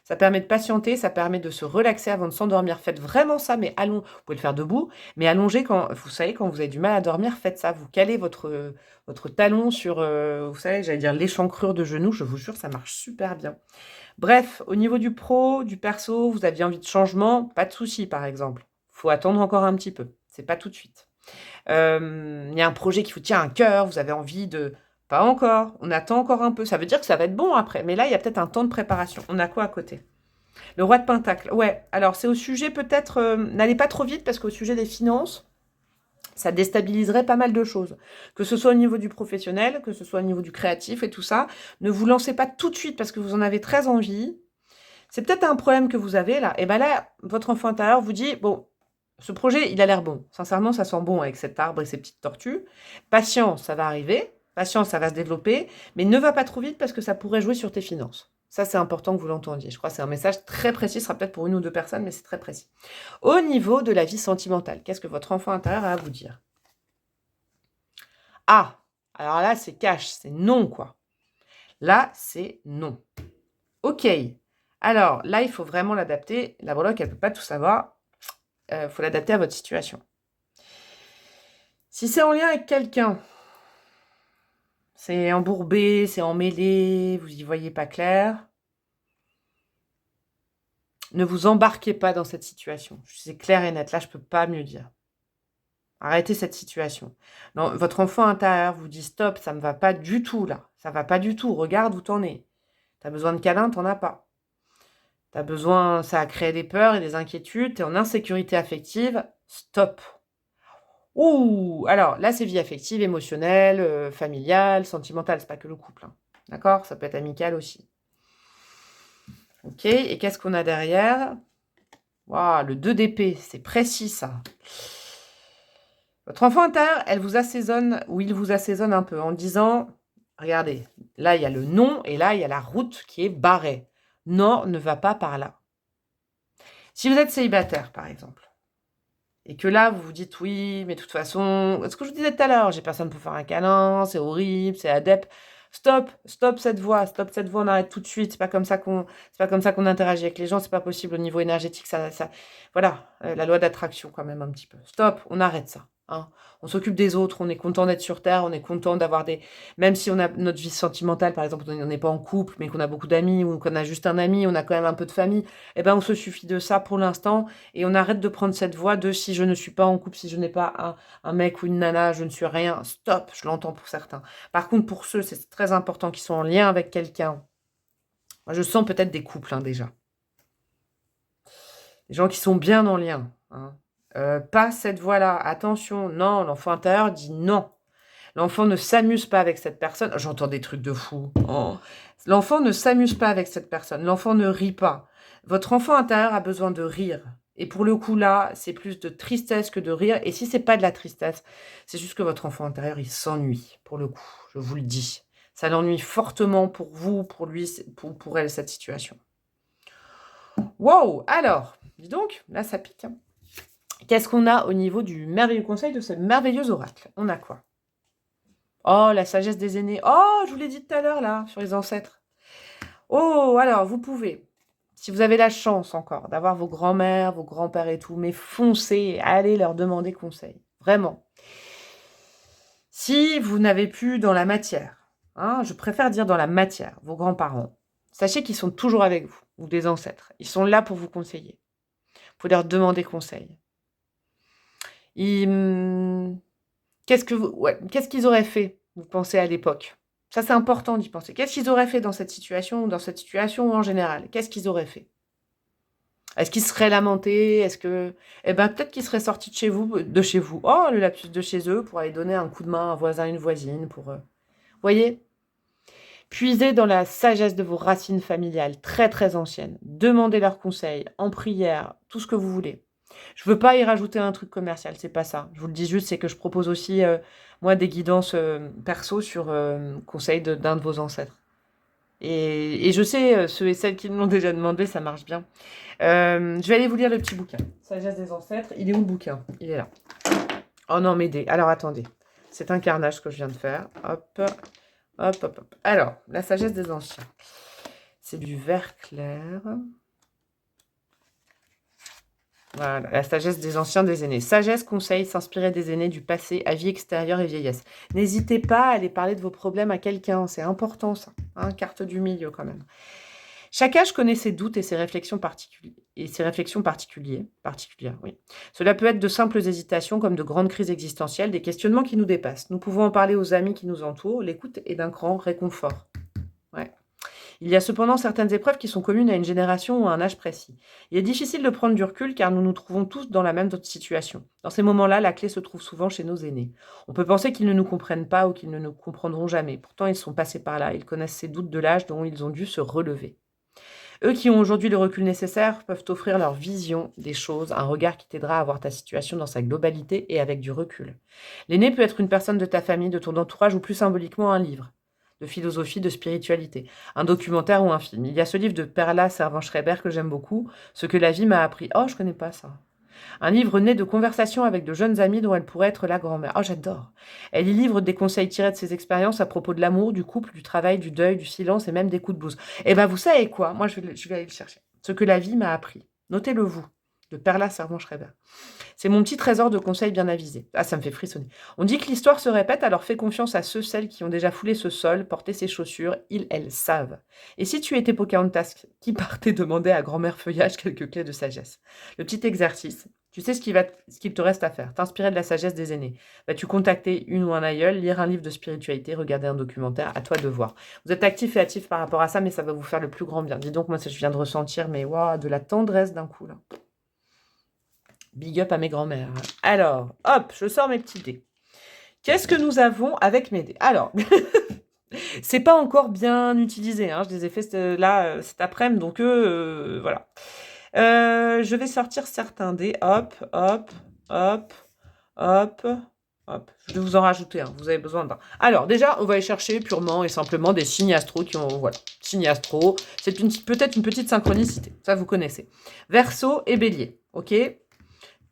Speaker 2: Ça permet de patienter, ça permet de se relaxer avant de s'endormir. Faites vraiment ça, mais vous pouvez le faire debout, mais allongé, vous savez, quand vous avez du mal à dormir, faites ça. Vous calez votre talon sur, vous savez, j'allais dire l'échancrure de genou, je vous jure, ça marche super bien. Bref, au niveau du pro, du perso, vous aviez envie de changement, pas de souci, par exemple. Faut attendre encore un petit peu, c'est pas tout de suite. Il y a un projet qui vous tient à cœur, vous avez envie de... Pas encore, on attend encore un peu. Ça veut dire que ça va être bon après. Mais là, il y a peut-être un temps de préparation. On a quoi à côté? Le roi de Pentacle. Ouais, alors c'est au sujet peut-être... n'allez pas trop vite parce qu'au sujet des finances, ça déstabiliserait pas mal de choses. Que ce soit au niveau du professionnel, que ce soit au niveau du créatif et tout ça. Ne vous lancez pas tout de suite parce que vous en avez très envie. C'est peut-être un problème que vous avez là. Et bien là, votre enfant intérieur vous dit, bon, ce projet, il a l'air bon. Sincèrement, ça sent bon avec cet arbre et ces petites tortues. Patience, ça va arriver. Patience, ça va se développer, mais ne va pas trop vite parce que ça pourrait jouer sur tes finances. Ça, c'est important que vous l'entendiez. Je crois que c'est un message très précis, ce sera peut-être pour une ou deux personnes, mais c'est très précis. Au niveau de la vie sentimentale, qu'est-ce que votre enfant intérieur a à vous dire? Ah, alors là, c'est cash, c'est non, quoi. Là, c'est non. Ok. Alors, là, il faut vraiment l'adapter. La breloque, elle ne peut pas tout savoir. Il faut l'adapter à votre situation. Si c'est en lien avec quelqu'un, c'est embourbé, c'est emmêlé, vous n'y voyez pas clair. Ne vous embarquez pas dans cette situation. C'est clair et net. Là, je ne peux pas mieux dire. Arrêtez cette situation. Non, votre enfant intérieur vous dit stop, ça ne va pas du tout là. Ça ne va pas du tout. Regarde où t'en es. Tu as besoin de câlin, t'en as pas. Tu as besoin, ça a créé des peurs et des inquiétudes. Tu es en insécurité affective. Stop. Ouh, alors là, c'est vie affective, émotionnelle, familiale, sentimentale. C'est pas que le couple. Hein. D'accord? Ça peut être amical aussi. Ok, et qu'est-ce qu'on a derrière? Waouh, le 2 d'épée, c'est précis ça. Votre enfant intérieur, elle vous assaisonne, ou il vous assaisonne un peu en disant, regardez, là il y a le non, et là il y a la route qui est barrée. Non, ne va pas par là. Si vous êtes célibataire, par exemple, et que là vous vous dites oui, mais de toute façon, ce que je vous disais tout à l'heure, j'ai personne pour faire un câlin, c'est horrible, c'est adepte. Stop cette voix, on arrête tout de suite. C'est pas comme ça qu'on interagit avec les gens, c'est pas possible au niveau énergétique. Voilà, la loi d'attraction quand même un petit peu. Stop, on arrête ça. Hein. On s'occupe des autres, on est content d'être sur Terre, on est content d'avoir même si on a notre vie sentimentale, par exemple, on n'est pas en couple, mais qu'on a beaucoup d'amis, ou qu'on a juste un ami, on a quand même un peu de famille, eh ben on se suffit de ça pour l'instant, et on arrête de prendre cette voie de si je ne suis pas en couple, si je n'ai pas un mec ou une nana, je ne suis rien. Stop, je l'entends pour certains. Par contre, pour ceux, c'est très important qu'ils soient en lien avec quelqu'un. Moi, je sens peut-être des couples, hein, déjà. Des gens qui sont bien en lien, hein. Pas cette voie-là. Attention, non, l'enfant intérieur dit non. L'enfant ne s'amuse pas avec cette personne. J'entends des trucs de fou. Oh. L'enfant ne s'amuse pas avec cette personne. L'enfant ne rit pas. Votre enfant intérieur a besoin de rire. Et pour le coup, là, c'est plus de tristesse que de rire. Et si c'est pas de la tristesse, c'est juste que votre enfant intérieur, il s'ennuie, pour le coup. Je vous le dis. Ça l'ennuie fortement pour vous, pour lui, pour elle, cette situation. Wow! Alors, dis donc, là, ça pique. Hein. Qu'est-ce qu'on a au niveau du merveilleux conseil de ce merveilleux oracle? On a quoi? Oh, la sagesse des aînés. Oh, je vous l'ai dit tout à l'heure, là, sur les ancêtres. Oh, alors, vous pouvez, si vous avez la chance encore d'avoir vos grands-mères, vos grands-pères et tout, mais foncez, allez leur demander conseil. Vraiment. Si vous n'avez plus dans la matière, hein, je préfère dire dans la matière, vos grands-parents, sachez qu'ils sont toujours avec vous, ou des ancêtres. Ils sont là pour vous conseiller. Vous pouvez leur demander conseil. Qu'est-ce qu'ils auraient fait, vous pensez, à l'époque? Ça, c'est important d'y penser. Qu'est-ce qu'ils auraient fait dans cette situation ou en général? Qu'est-ce qu'ils auraient fait? Est-ce qu'ils seraient lamentés? Est-ce que... Eh ben, peut-être qu'ils seraient sortis de chez vous. Oh, le lapsus de chez eux, pour aller donner un coup de main à un voisin, une voisine, voyez? Puisez dans la sagesse de vos racines familiales, très très anciennes. Demandez leurs conseils, en prière, tout ce que vous voulez. Je veux pas y rajouter un truc commercial, c'est pas ça. Je vous le dis juste, c'est que je propose aussi, moi, des guidances perso sur conseil d'un de vos ancêtres. Et je sais, ceux et celles qui me l'ont déjà demandé, ça marche bien. Je vais aller vous lire le petit bouquin. Sagesse des ancêtres. Il est où le bouquin? Il est là. Oh non, m'aider. Alors, attendez. C'est un carnage que je viens de faire. Hop, hop, hop, hop. Alors, la sagesse des anciens. C'est du vert clair. Voilà, la sagesse des anciens, des aînés. Sagesse, conseil, s'inspirer des aînés, du passé, à vie extérieure et vieillesse. N'hésitez pas à aller parler de vos problèmes à quelqu'un, c'est important ça. Hein, carte du milieu quand même. Chaque âge connaît ses doutes et ses réflexions particulières. Oui. Cela peut être de simples hésitations comme de grandes crises existentielles, des questionnements qui nous dépassent. Nous pouvons en parler aux amis qui nous entourent. L'écoute est d'un grand réconfort. Ouais. Il y a cependant certaines épreuves qui sont communes à une génération ou à un âge précis. Il est difficile de prendre du recul car nous nous trouvons tous dans la même situation. Dans ces moments-là, la clé se trouve souvent chez nos aînés. On peut penser qu'ils ne nous comprennent pas ou qu'ils ne nous comprendront jamais. Pourtant, ils sont passés par là. Ils connaissent ces doutes de l'âge dont ils ont dû se relever. Eux qui ont aujourd'hui le recul nécessaire peuvent t'offrir leur vision des choses, un regard qui t'aidera à voir ta situation dans sa globalité et avec du recul. L'aîné peut être une personne de ta famille, de ton entourage ou plus symboliquement un livre de philosophie, de spiritualité, un documentaire ou un film. Il y a ce livre de Perla Servan-Schreiber que j'aime beaucoup, Ce que la vie m'a appris. Oh, je connais pas ça. Un livre né de conversations avec de jeunes amis dont elle pourrait être la grand-mère. Oh, j'adore. Elle y livre des conseils tirés de ses expériences à propos de l'amour, du couple, du travail, du deuil, du silence et même des coups de blues. Eh ben, vous savez quoi? Moi, je vais aller le chercher. Ce que la vie m'a appris. Notez-le vous, de Perla Servan-Schreiber. C'est mon petit trésor de conseils bien avisés. Ah, ça me fait frissonner. On dit que l'histoire se répète, alors fais confiance à celles qui ont déjà foulé ce sol, porté ces chaussures, elles savent. Et si tu étais Pocahontas, qui partait demander à grand-mère Feuillage quelques clés de sagesse? Le petit exercice, tu sais ce qu'il te reste à faire, t'inspirer de la sagesse des aînés. Vas-tu contacter une ou un aïeul, lire un livre de spiritualité, regarder un documentaire, à toi de voir. Vous êtes actif et actif par rapport à ça, mais ça va vous faire le plus grand bien. Dis donc, moi, ça, je viens de ressentir, mais waouh, de la tendresse d'un coup, là. Big up à mes grands-mères. Alors, hop, je sors mes petits dés. Qu'est-ce que nous avons avec mes dés? Alors, c'est pas encore bien utilisé. Hein, je les ai fait là cet après-midi, donc voilà. Je vais sortir certains dés. Hop, hop, hop, hop, hop. Je vais vous en rajouter un. Vous avez besoin d'un. Alors, déjà, on va aller chercher purement et simplement des signes astro qui ont... Voilà, signes astro. C'est peut-être une petite synchronicité. Ça, vous connaissez. Verseau et bélier. OK?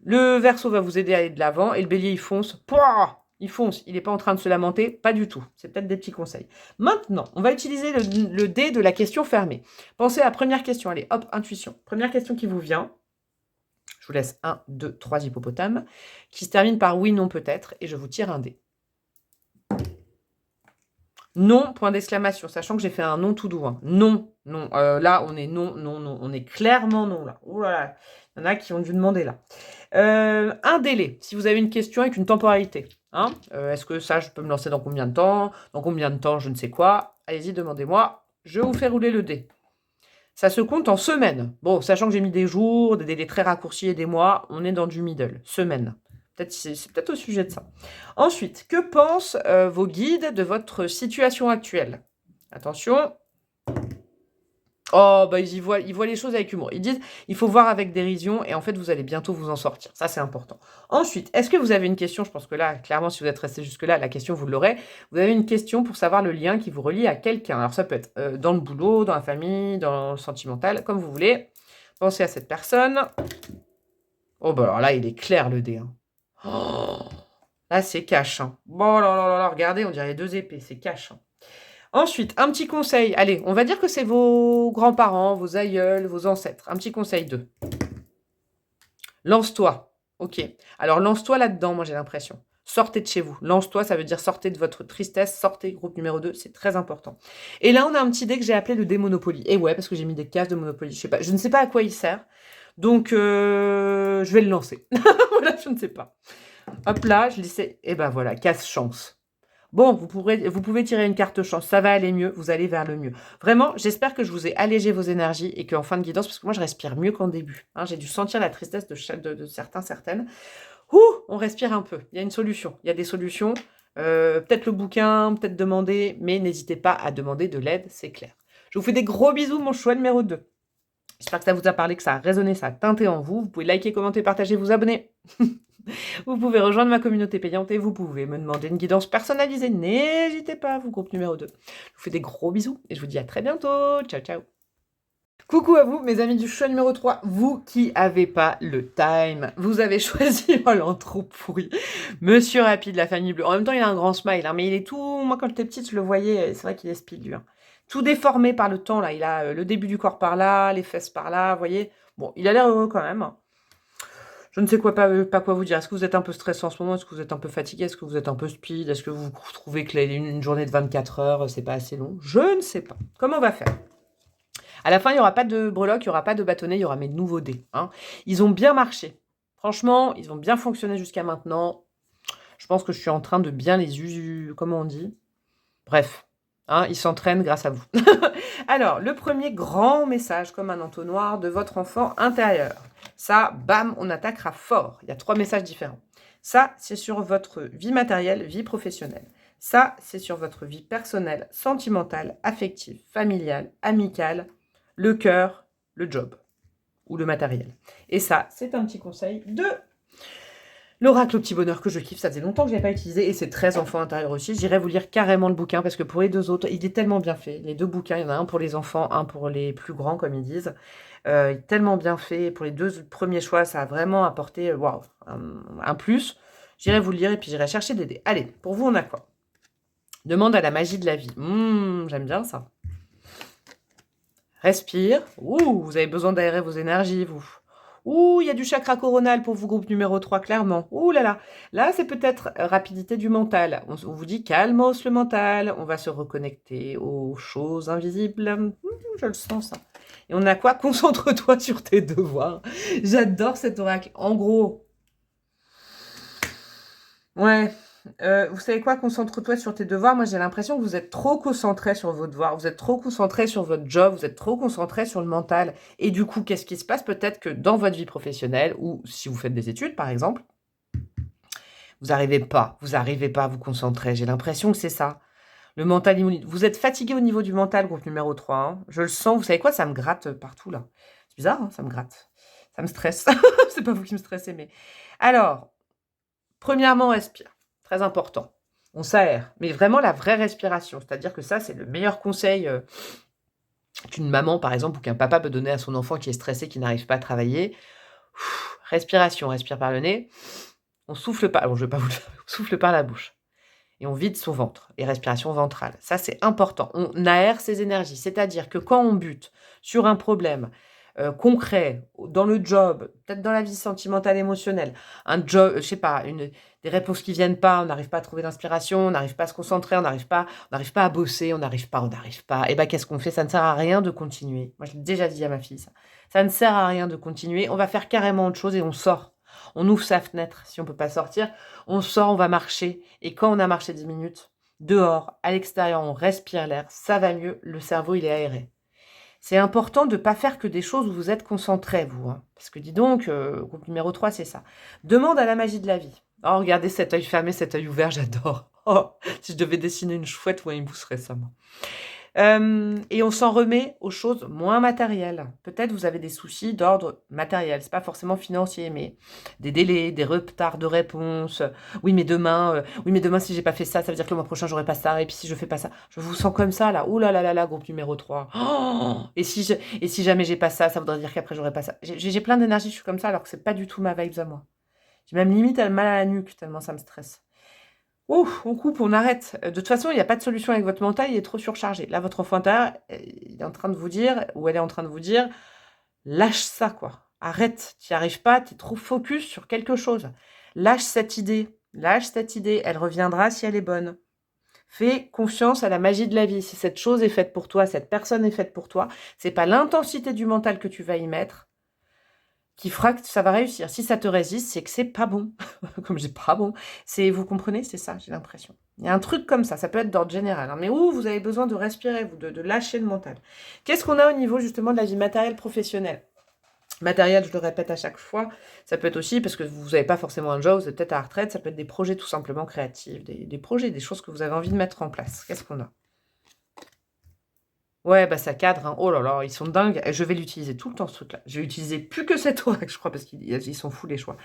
Speaker 2: Le Verseau va vous aider à aller de l'avant et le Bélier, il fonce. Pouah, il fonce. Il n'est pas en train de se lamenter. Pas du tout. C'est peut-être des petits conseils. Maintenant, on va utiliser le dé de la question fermée. Pensez à la première question. Allez, hop, intuition. Première question qui vous vient. Je vous laisse 1, 2, 3 hippopotames. Qui se termine par oui, non, peut-être. Et je vous tire un dé. Non, point d'exclamation. Sachant que j'ai fait un non tout doux. Hein. Non, non. Là, on est non, non, non. On est clairement non, là. Oh là là. Il y en a qui ont dû demander là. Un délai, si vous avez une question avec une temporalité. Hein, est-ce que ça, je peux me lancer dans combien de temps? Dans combien de temps, je ne sais quoi. Allez-y, demandez-moi. Je vous fais rouler le dé. Ça se compte en semaines. Bon, sachant que j'ai mis des jours, des délais très raccourcis et des mois, on est dans du middle. Semaine. C'est peut-être au sujet de ça. Ensuite, que pensent vos guides de votre situation actuelle? Attention. Oh, bah, ils voient les choses avec humour. Ils disent, il faut voir avec dérision et en fait, vous allez bientôt vous en sortir. Ça, c'est important. Ensuite, est-ce que vous avez une question? Je pense que là, clairement, si vous êtes resté jusque-là, la question, vous l'aurez. Vous avez une question pour savoir le lien qui vous relie à quelqu'un. Alors, ça peut être dans le boulot, dans la famille, dans le sentimental, comme vous voulez. Pensez à cette personne. Oh, bah alors là, il est clair, le dé. Hein. Oh, là, c'est cash. Hein. Bon, là, regardez, on dirait 2 épées. C'est cash. Hein. Ensuite, un petit conseil. Allez, on va dire que c'est vos grands-parents, vos aïeuls, vos ancêtres. Un petit conseil d'eux. Lance-toi. Ok. Alors, lance-toi là-dedans, moi, j'ai l'impression. Sortez de chez vous. Lance-toi, ça veut dire sortez de votre tristesse. Sortez, groupe numéro 2, c'est très important. Et là, on a un petit dé que j'ai appelé le dé Monopoly. Et ouais, parce que j'ai mis des cases de Monopoly. Je ne sais pas à quoi il sert. Donc, je vais le lancer. Voilà, je ne sais pas. Hop là, je l'essaie. Et ben voilà, casse chance. Bon, vous pouvez tirer une carte chance, ça va aller mieux, vous allez vers le mieux. Vraiment, j'espère que je vous ai allégé vos énergies et qu'en fin de guidance, parce que moi je respire mieux qu'en début. Hein, j'ai dû sentir la tristesse de certains, certaines. Ouh, on respire un peu, il y a une solution, il y a des solutions. Peut-être le bouquin, peut-être demander, mais n'hésitez pas à demander de l'aide, c'est clair. Je vous fais des gros bisous, mon choix numéro 2. J'espère que ça vous a parlé, que ça a résonné, ça a teinté en vous. Vous pouvez liker, commenter, partager, vous abonner. Vous pouvez rejoindre ma communauté payante et vous pouvez me demander une guidance personnalisée. N'hésitez pas, vous, groupe numéro 2. Je vous fais des gros bisous et je vous dis à très bientôt. Ciao, ciao. Coucou à vous, mes amis du choix numéro 3. Vous qui avez pas le time, vous avez choisi, oh l'intro pourri, Monsieur Rapide, la famille bleue. En même temps, il a un grand smile, hein, mais il est tout... Moi, quand j'étais petite, je le voyais, c'est vrai qu'il est speed, lui. Hein. Tout déformé par le temps, là. Il a le début du corps par là, les fesses par là, vous voyez. Bon, il a l'air heureux quand même. Hein. Je ne sais pas quoi vous dire. Est-ce que vous êtes un peu stressé en ce moment? Est-ce que vous êtes un peu fatigué? Est-ce que vous êtes un peu speed? Est-ce que vous trouvez que une journée de 24 heures, c'est pas assez long? Je ne sais pas. Comment on va faire? À la fin, il n'y aura pas de breloques, il n'y aura pas de bâtonnets, il y aura mes nouveaux dés. Hein. Ils ont bien marché. Franchement, ils ont bien fonctionné jusqu'à maintenant. Je pense que je suis en train de bien les comment on dit? Bref, hein, ils s'entraînent grâce à vous. Alors, le premier grand message, comme un entonnoir, de votre enfant intérieur. Ça, bam, on attaquera fort. Il y a 3 messages différents. Ça, c'est sur votre vie matérielle, vie professionnelle. Ça, c'est sur votre vie personnelle, sentimentale, affective, familiale, amicale, le cœur, le job ou le matériel. Et ça, c'est un petit conseil de l'oracle au petit bonheur que je kiffe. Ça faisait longtemps que je ne l'ai pas utilisé et c'est très enfant intérieur aussi. J'irai vous lire carrément le bouquin parce que pour les 2 autres, il est tellement bien fait. Les 2 bouquins, il y en a un pour les enfants, un pour les plus grands, comme ils disent. Il est tellement bien fait. Pour les 2 premiers choix, ça a vraiment apporté waouh, un plus. J'irai vous le lire et puis j'irai chercher des dés. Allez, pour vous, on a quoi? Demande à la magie de la vie. J'aime bien ça. Respire. Ouh, vous avez besoin d'aérer vos énergies, vous. Ouh, il y a du chakra coronal pour vous, groupe numéro 3, clairement. Ouh là là. Là, c'est peut-être rapidité du mental. On vous dit calmos le mental. On va se reconnecter aux choses invisibles. Je le sens, ça. Et on a quoi? Concentre-toi sur tes devoirs. J'adore cet oracle. En gros, ouais. Vous savez quoi? Concentre-toi sur tes devoirs. Moi, j'ai l'impression que vous êtes trop concentré sur vos devoirs. Vous êtes trop concentré sur votre job. Vous êtes trop concentré sur le mental. Et du coup, qu'est-ce qui se passe? Peut-être que dans votre vie professionnelle, ou si vous faites des études, par exemple, vous n'arrivez pas à vous concentrer. J'ai l'impression que c'est ça. Le mental immunité. Vous êtes fatigué au niveau du mental, groupe numéro 3. Hein. Je le sens. Vous savez quoi? Ça me gratte partout, là. C'est bizarre, hein, ça me gratte. Ça me stresse. C'est pas vous qui me stressez, mais... Alors, premièrement, respire. Très important. On s'aère, mais vraiment la vraie respiration. C'est-à-dire que ça, c'est le meilleur conseil qu'une maman, par exemple, ou qu'un papa peut donner à son enfant qui est stressé, qui n'arrive pas à travailler. Respiration, on respire par le nez. On souffle pas. Alors, je ne vais pas vous le faire. On souffle par la bouche. Et on vide son ventre. Et respiration ventrale. Ça, c'est important. On aère ses énergies. C'est-à-dire que quand on bute sur un problème concret, dans le job, peut-être dans la vie sentimentale, émotionnelle, un job, je sais pas, des réponses qui viennent pas, on n'arrive pas à trouver d'inspiration, on n'arrive pas à se concentrer, on n'arrive pas à bosser, on n'arrive pas. Et ben qu'est-ce qu'on fait? Ça ne sert à rien de continuer. Moi, je l'ai déjà dit à ma fille, ça. Ça ne sert à rien de continuer. On va faire carrément autre chose et on sort. On ouvre sa fenêtre. Si on peut pas sortir, on sort, on va marcher. Et quand on a marché 10 minutes, dehors, à l'extérieur, on respire l'air, ça va mieux, le cerveau, il est aéré. C'est important de ne pas faire que des choses où vous êtes concentrés, vous. Hein. Parce que dis donc, groupe numéro 3, c'est ça. Demande à la magie de la vie. Oh, regardez cet œil fermé, cet œil ouvert, j'adore. Oh, si je devais dessiner une chouette, ouais, il me bousserait ça, moi. Et on s'en remet aux choses moins matérielles. Peut-être vous avez des soucis d'ordre matériel. C'est pas forcément financier, mais des délais, des retards de réponse. Oui, mais demain, si j'ai pas fait ça, ça veut dire que le mois prochain, j'aurai pas ça. Et puis si je fais pas ça, je vous sens comme ça, là. Ouh là là là là, groupe numéro 3. Oh, et si jamais j'ai pas ça, ça voudrait dire qu'après, j'aurai pas ça. J'ai plein d'énergie, je suis comme ça, alors que c'est pas du tout ma vibe à moi. J'ai même limite mal à la nuque, tellement ça me stresse. Ouf, on coupe, on arrête. De toute façon, il n'y a pas de solution avec votre mental, il est trop surchargé. Là, votre enfant intérieur, il est en train de vous dire, ou elle est en train de vous dire, lâche ça, quoi. Arrête, tu n'y arrives pas, tu es trop focus sur quelque chose. Lâche cette idée, elle reviendra si elle est bonne. Fais confiance à la magie de la vie. Si cette chose est faite pour toi, cette personne est faite pour toi, c'est pas l'intensité du mental que tu vas y mettre qui fera que ça va réussir. Si ça te résiste, c'est que c'est pas bon. Comme je dis pas bon. Vous comprenez, c'est ça, j'ai l'impression. Il y a un truc comme ça peut être d'ordre général, hein, mais où vous avez besoin de respirer, de lâcher le mental. Qu'est-ce qu'on a au niveau justement de la vie matérielle professionnelle? Matériel, je le répète à chaque fois, ça peut être aussi, parce que vous n'avez pas forcément un job, vous êtes peut-être à la retraite, ça peut être des projets tout simplement créatifs, des projets, des choses que vous avez envie de mettre en place. Qu'est-ce qu'on a? Ouais, bah ça cadre, hein. Oh là là, ils sont dingues. Et je vais l'utiliser tout le temps, ce truc-là. Je vais utiliser plus que cette oracle, je crois, parce qu'ils sont fous, les choix.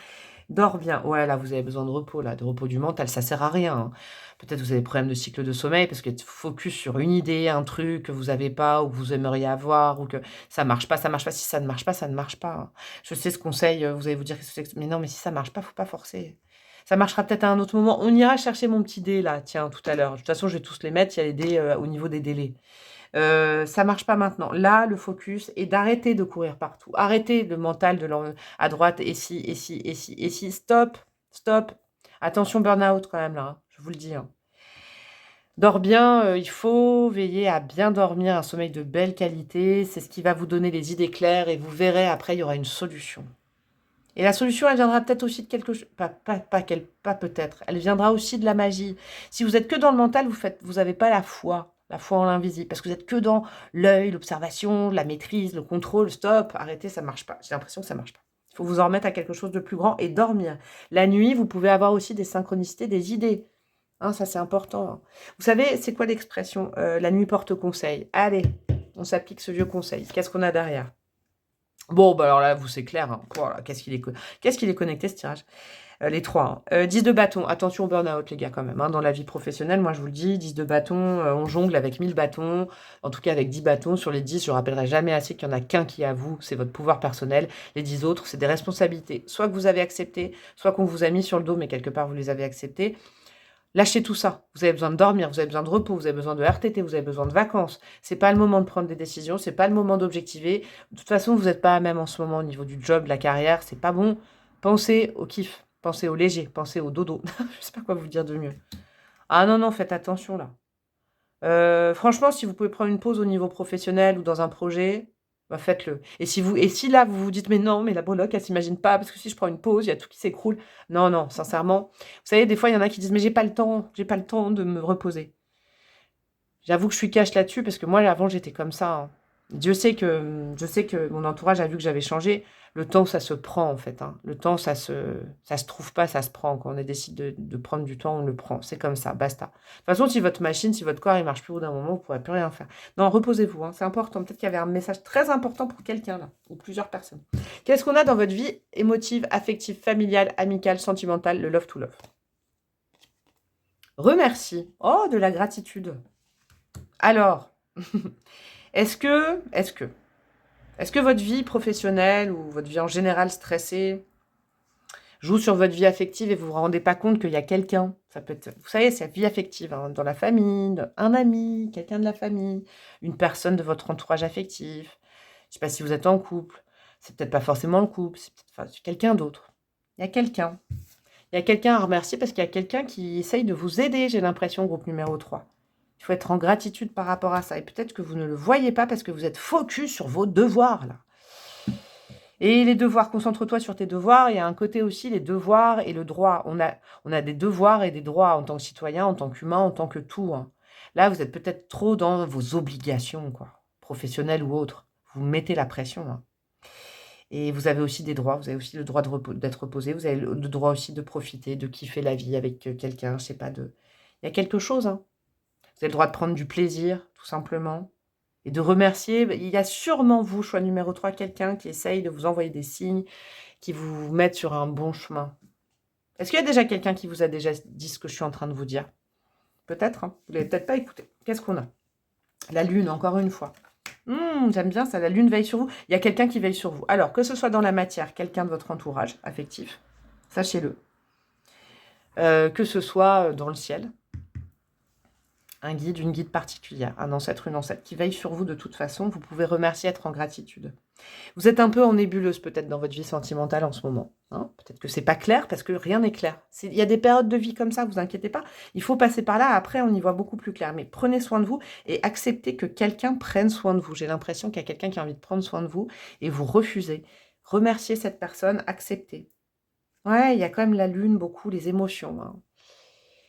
Speaker 2: Dors bien. Ouais, là, vous avez besoin de repos, là, de repos du mental, ça sert à rien, hein. Peut-être vous avez des problèmes de cycle de sommeil, parce que être focus sur une idée, un truc que vous n'avez pas, ou que vous aimeriez avoir, ou que ça marche pas, ça marche pas. Si ça ne marche pas, ça ne marche pas, hein. Je sais ce conseil, vous allez vous dire, mais non, mais si ça marche pas, faut pas forcer. Ça marchera peut-être à un autre moment. On ira chercher mon petit dé, là, tiens, tout à l'heure. De toute façon, je vais tous les mettre, il y a les dés au niveau des délais. Ça marche pas maintenant. Là, le focus est d'arrêter de courir partout. Arrêtez le mental à droite, et si, et si, et si, et si. Stop, stop. Attention burn-out quand même là, hein, je vous le dis, hein. Dors bien, il faut veiller à bien dormir, un sommeil de belle qualité. C'est ce qui va vous donner les idées claires et vous verrez après, il y aura une solution. Et la solution, elle viendra peut-être aussi de quelque chose, pas peut-être, elle viendra aussi de la magie. Si vous êtes que dans le mental, vous n'avez pas la foi en l'invisible, parce que vous êtes que dans l'œil, l'observation, la maîtrise, le contrôle. Stop, arrêtez, ça marche pas. J'ai l'impression que ça marche pas. Il faut vous en remettre à quelque chose de plus grand et dormir. La nuit, vous pouvez avoir aussi des synchronicités, des idées. Hein, ça, c'est important, hein. Vous savez, c'est quoi l'expression la nuit porte conseil. Allez, on s'applique ce vieux conseil. Qu'est-ce qu'on a derrière? Bon, bah alors là, vous, c'est clair, hein. Voilà, qu'est-ce qu'il est connecté, ce tirage? Les trois, hein. 10 de bâton. Attention au burn-out, les gars, quand même, hein. Dans la vie professionnelle, moi, je vous le dis, 10 de bâton, on jongle avec 1000 bâtons. En tout cas, avec 10 bâtons. Sur les 10, je rappellerai jamais assez qu'il n'y en a qu'un qui est à vous. C'est votre pouvoir personnel. Les 10 autres, c'est des responsabilités. Soit que vous avez accepté, soit qu'on vous a mis sur le dos, mais quelque part, vous les avez acceptées. Lâchez tout ça. Vous avez besoin de dormir, vous avez besoin de repos, vous avez besoin de RTT, vous avez besoin de vacances. C'est pas le moment de prendre des décisions, c'est pas le moment d'objectiver. De toute façon, vous n'êtes pas à même en ce moment au niveau du job, de la carrière, c'est pas bon. Pensez au kiff, pensez au léger, pensez au dodo. Je sais pas quoi vous dire de mieux. Ah non, non, faites attention là. Franchement, si vous pouvez prendre une pause au niveau professionnel ou dans un projet, bah faites-le. Et si là, vous vous dites, mais non, mais la breloque, elle s'imagine pas, parce que si je prends une pause, il y a tout qui s'écroule. Non, non, sincèrement. Vous savez, des fois, il y en a qui disent, mais j'ai pas le temps de me reposer. J'avoue que je suis cash là-dessus, parce que moi, avant, j'étais comme ça, hein. Je sais que mon entourage a vu que j'avais changé. Le temps, ça se prend, en fait, hein. Le temps, ça se trouve pas, ça se prend. Quand on décide de prendre du temps, on le prend. C'est comme ça, basta. De toute façon, si votre machine, si votre corps, il marche plus au bout d'un moment, vous pourrez plus rien faire. Non, reposez-vous, hein, c'est important. Peut-être qu'il y avait un message très important pour quelqu'un, là, ou plusieurs personnes. Qu'est-ce qu'on a dans votre vie émotive, affective, familiale, amicale, sentimentale, le love to love? Remercie. Oh, de la gratitude. Alors, est-ce que votre vie professionnelle ou votre vie en général stressée joue sur votre vie affective et vous vous rendez pas compte qu'il y a quelqu'un? Ça peut être, vous savez, c'est la vie affective, hein, dans la famille, un ami, quelqu'un de la famille, une personne de votre entourage affectif. Je sais pas si vous êtes en couple. C'est peut-être pas forcément le couple, c'est peut-être quelqu'un d'autre. Il y a quelqu'un. Il y a quelqu'un à remercier parce qu'il y a quelqu'un qui essaye de vous aider, j'ai l'impression, groupe numéro 3. Il faut être en gratitude par rapport à ça. Et peut-être que vous ne le voyez pas parce que vous êtes focus sur vos devoirs, là. Et les devoirs, concentre-toi sur tes devoirs. Il y a un côté aussi, les devoirs et le droit. On a des devoirs et des droits en tant que citoyen, en tant qu'humain, en tant que tout, hein. Là, vous êtes peut-être trop dans vos obligations, quoi, professionnelles ou autres. Vous mettez la pression, hein. Et vous avez aussi des droits. Vous avez aussi le droit d'être reposé. Vous avez le droit aussi de profiter, de kiffer la vie avec quelqu'un. Je sais pas, il y a quelque chose, hein. Vous avez le droit de prendre du plaisir, tout simplement. Et de remercier. Il y a sûrement, vous, choix numéro 3, quelqu'un qui essaye de vous envoyer des signes, qui vous mettent sur un bon chemin. Est-ce qu'il y a déjà quelqu'un qui vous a déjà dit ce que je suis en train de vous dire? Peut-être, hein. Vous ne l'avez peut-être pas écouté. Qu'est-ce qu'on a? La lune, encore une fois. J'aime bien ça, la lune veille sur vous. Il y a quelqu'un qui veille sur vous. Alors, que ce soit dans la matière, quelqu'un de votre entourage affectif, sachez-le. Que ce soit dans le ciel, un guide, une guide particulière, un ancêtre, une ancêtre qui veille sur vous de toute façon. Vous pouvez remercier, être en gratitude. Vous êtes un peu en nébuleuse peut-être dans votre vie sentimentale en ce moment. Hein, peut-être que c'est pas clair parce que rien n'est clair. Il y a des périodes de vie comme ça, vous inquiétez pas. Il faut passer par là, après on y voit beaucoup plus clair. Mais prenez soin de vous et acceptez que quelqu'un prenne soin de vous. J'ai l'impression qu'il y a quelqu'un qui a envie de prendre soin de vous et vous refusez. Remerciez cette personne, acceptez. Ouais, il y a quand même la lune, beaucoup, les émotions. Hein.